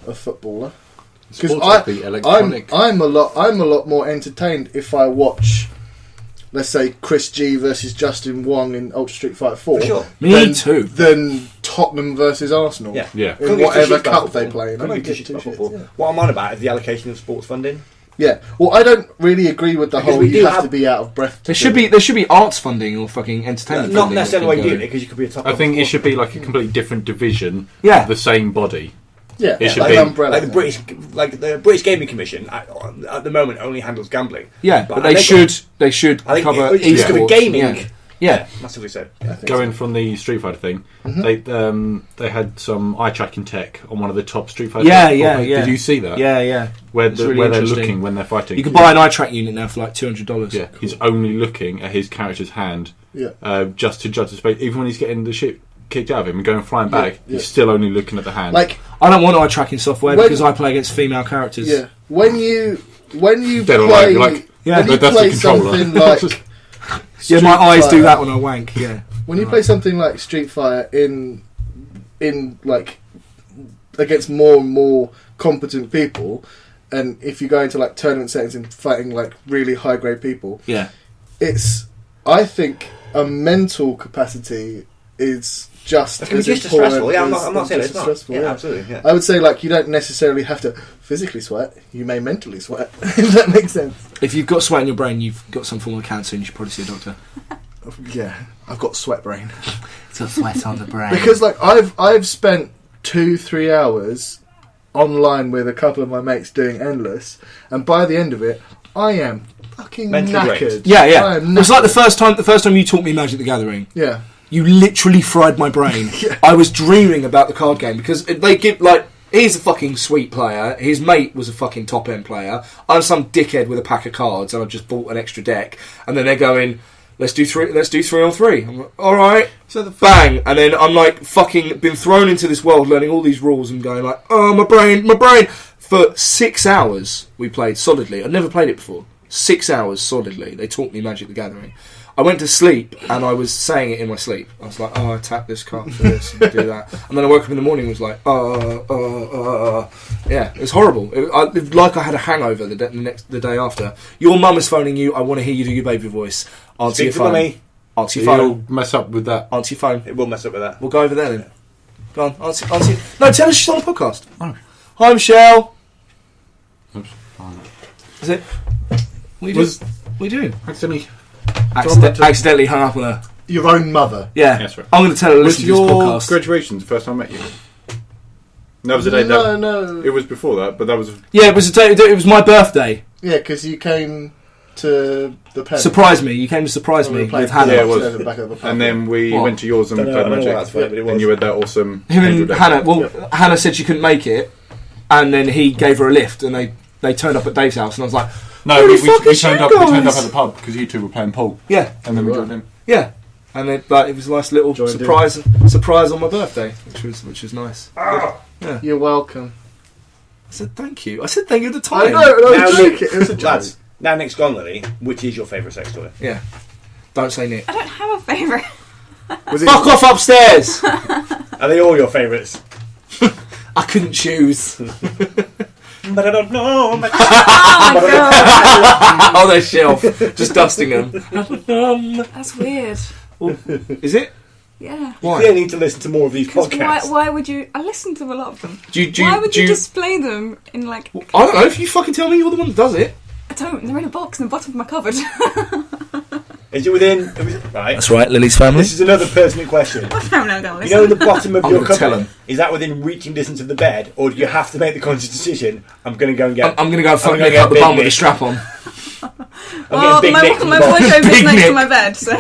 a footballer. Because Sports have to be electronic. I'm a lot more entertained if I watch, let's say, Chris G versus Justin Wong in Ultra Street Fighter 4. For sure. Me too. Than Tottenham versus Arsenal. Yeah. Yeah. In Couldn't give two whatever shits about cup they football. play in. Couldn't I give don't two give shits two about shits, football. yeah. What I'm on about is the allocation of sports funding. Yeah, well, I don't really agree with the Because whole we you do have have- to be out of breath. There should be arts funding or fucking entertainment. Not funding necessarily that the way can you do go. it, because you could be a top. I think it should be like a completely different division Yeah. of the same body. Yeah, It should like be- an umbrella. like the British Gaming Commission at the moment only handles gambling. Yeah, but I they think- should I think cover it should cover esports. gaming. Yeah. Massively so. I think Going so. from the Street Fighter thing, they had some eye tracking tech on one of the top Street Fighter. Yeah, games. yeah, yeah. Did you see that? Yeah. Where It's really where they're interesting. looking when they're fighting. You can buy an eye track unit now for like $200. Yeah, he's only looking at his character's hand, Yeah. just to judge the space. Even when he's getting the shit kicked out of him and going flying back, yeah. he's still only looking at the hand. Like, I don't want eye tracking software When- because I play against female characters. yeah, when you Dead or play, alive, like, Yeah, when you that's the play controller. something like Yeah, Street my eyes do Fighter- that when I wank. Yeah. When you play something like Street Fighter in like against more and more competent people, and if you go into like tournament settings and fighting like really high grade people, Yeah. it's, I think, a mental capacity is just It can be as just as important. stressful. Yeah, I'm not as saying just it's not. stressful, Yeah, absolutely. Yeah. I would say, like, you don't necessarily have to physically sweat. You may mentally sweat, if that makes sense. If you've got sweat in your brain, you've got some form of cancer and you should probably see a doctor. Yeah, I've got sweat brain. It's got sweat on the brain. Because, like, I've spent 2-3 hours online with a couple of my mates doing Endless, and by the end of it, I am fucking Mentally knackered. drained. Yeah, I yeah. am It was like the knackered. first time you taught me Magic the Gathering. Yeah. You literally fried my brain. Yeah. I was dreaming about the card game because they give, like, he's a fucking sweet player. His mate was a fucking top end player. I'm some dickhead with a pack of cards, and I've just bought an extra deck. And then they're going, let's do 3 on 3. I'm like, all right. So the Bang, and then I'm like fucking been thrown into this world, learning all these rules, and going like, oh my brain. For 6 hours we played solidly. I'd never played it before. 6 hours solidly. They taught me Magic the Gathering. I went to sleep and I was saying it in my sleep. I was like, oh, I tap this card for this and do that. And then I woke up in the morning and was like, yeah, it was horrible. Like I had a hangover the day after. Your mum is phoning you. I want to hear you do your baby voice. Answer Speak your to phone. mummy. Answer your You'll phone. mess up with that. Answer your phone. It will mess up with that. We'll go over there then. Go on, answer. No, tell us she's on the podcast. Oh. Hi, Michelle. Oops. Oh, no. Is it? What are you doing? What are you doing? Accidentally. Accidentally hung up on her. Your own mother. Yeah. Yes, right. I'm going to tell her to Was listen to this your podcast. graduation the first time I met you? That was the day that... No. It was before that, but that was... Yeah, it was my birthday. Yeah, because you came to the pen. Surprise me. You came to surprise And we me were playing with Hannah. Yeah, it was. at the back of the pub. And then we What? went to yours and Don't we know- played I don't know Magic. what that's for, but it was. And you had that awesome... Him angel and deck. Hannah. Well, Hannah said she couldn't make it, and then he gave her a lift, and they turned up at Dave's house, and I was like, No, Who we the fuck is turned you up. We turned up guys? at the pub because you two were playing pool, yeah, and then we joined in. yeah. And then, like, it was a nice little Joined surprise on my birthday, which was nice. You're welcome. I said thank you. I said thank you at the time. I know, I Now, was joking. It was a joke. Lads, now Nick's gone, Lily. Which is your favourite sex toy? Yeah. Don't say Nick. I don't have a favourite. Was it- Fuck off upstairs. Are they all your favourites? I couldn't choose. But I don't know. Oh my god, On their shelf, just dusting them. that's weird. Is it? Yeah. Why? You need to listen to more of these 'Cause podcasts. why would you? I listen to a lot of them. Do Why would you you display them in like? I don't know. If you fucking tell me, you're the one that does it. I don't. They're in a box in the bottom of my cupboard. Is it within... Right. right, Lily's family. This is another pertinent question. My family are gonna You know listen. the bottom of I'm your gonna tell cupboard? him. Is that within reaching distance of the bed? Or do you have to make the conscious decision, I'm going to go and get... I'm going to go and fucking gonna Nick get up the Big bum with a Nick. strap on. I'm getting Big Nick from my the box. wardrobe is Big next Nick. to my bed, so.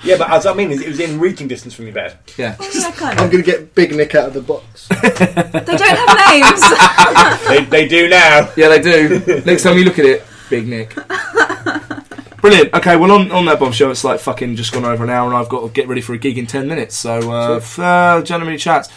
Yeah, but as I mean, it was in reaching distance from your bed. Yeah. Well, yeah, kind I'm of. going to get Big Nick out of the box. They don't have names. They do now. Yeah, they do. Next time you look at it, Big Nick. Brilliant. Okay, well, on that bombshell, it's like fucking just gone over an hour, and I've got to get ready for a gig in 10 minutes. So, gentlemen, chats.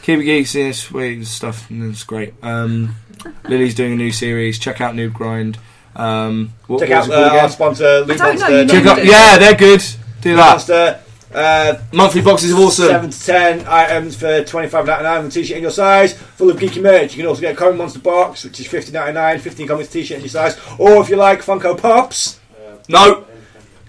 Keep it geeks in this week and stuff, and it's great. Lily's doing a new series. Check out Noob Grind. Check out our sponsor, Loot I don't know, Monster. you Check know. out, yeah, they're good. Do Loot that. Monster. Monthly boxes of awesome. 7 to 10 items for $25.99 with a t-shirt in your size, full of geeky merch. You can also get a Comic Monster box, which is $50.99, 15 comics t-shirt in your size. Or if you like Funko Pops, No.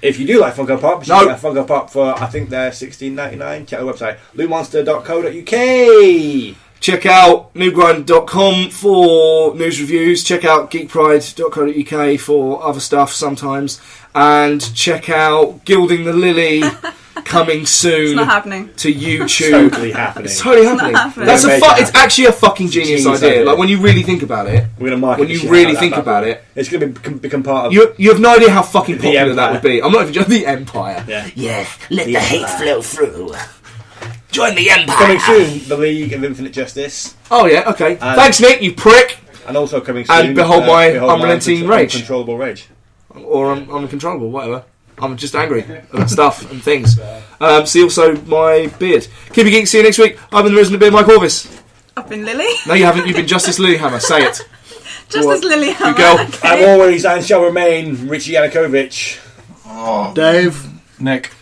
if you do like Funko Pops, you No. can get a Funko Pop for, I think they're $16.99. Check our website, lootmonster.co.uk. Check out newgrind.com for news reviews. Check out geekpride.co.uk for other stuff sometimes. And check out Gilding the Lily coming soon It's not happening. to YouTube. Totally happening. It's totally not happening. happening. That's We're a gonna make it it's happen. actually a fucking genius Genius idea. idea. Like when you really think about it, We're going to market when the you shit really out of that think bad about boy. it, It's going to become part of you have no idea how fucking The popular that Empire. would be. I'm not even joking. The Empire. Yeah. Yes, let the hate flow through. Join the Empire. Coming soon, the League of Infinite Justice. Oh yeah, okay. And- Thanks, Nick. You prick. And also coming soon... And behold my unrelenting rage. Uncontrollable rage. Or I'm uncontrollable, whatever. I'm just angry about stuff and things. See also my beard. Keep it geek. See you next week. I've been the Resident Beard, Mike Orvis. I've been Lily. No, you haven't. You've been Justice LilyHammer. Say it. Just What? as LilyHammer. go. Okay. I'm always and shall remain Richie Yanukovych. Dave. Nick.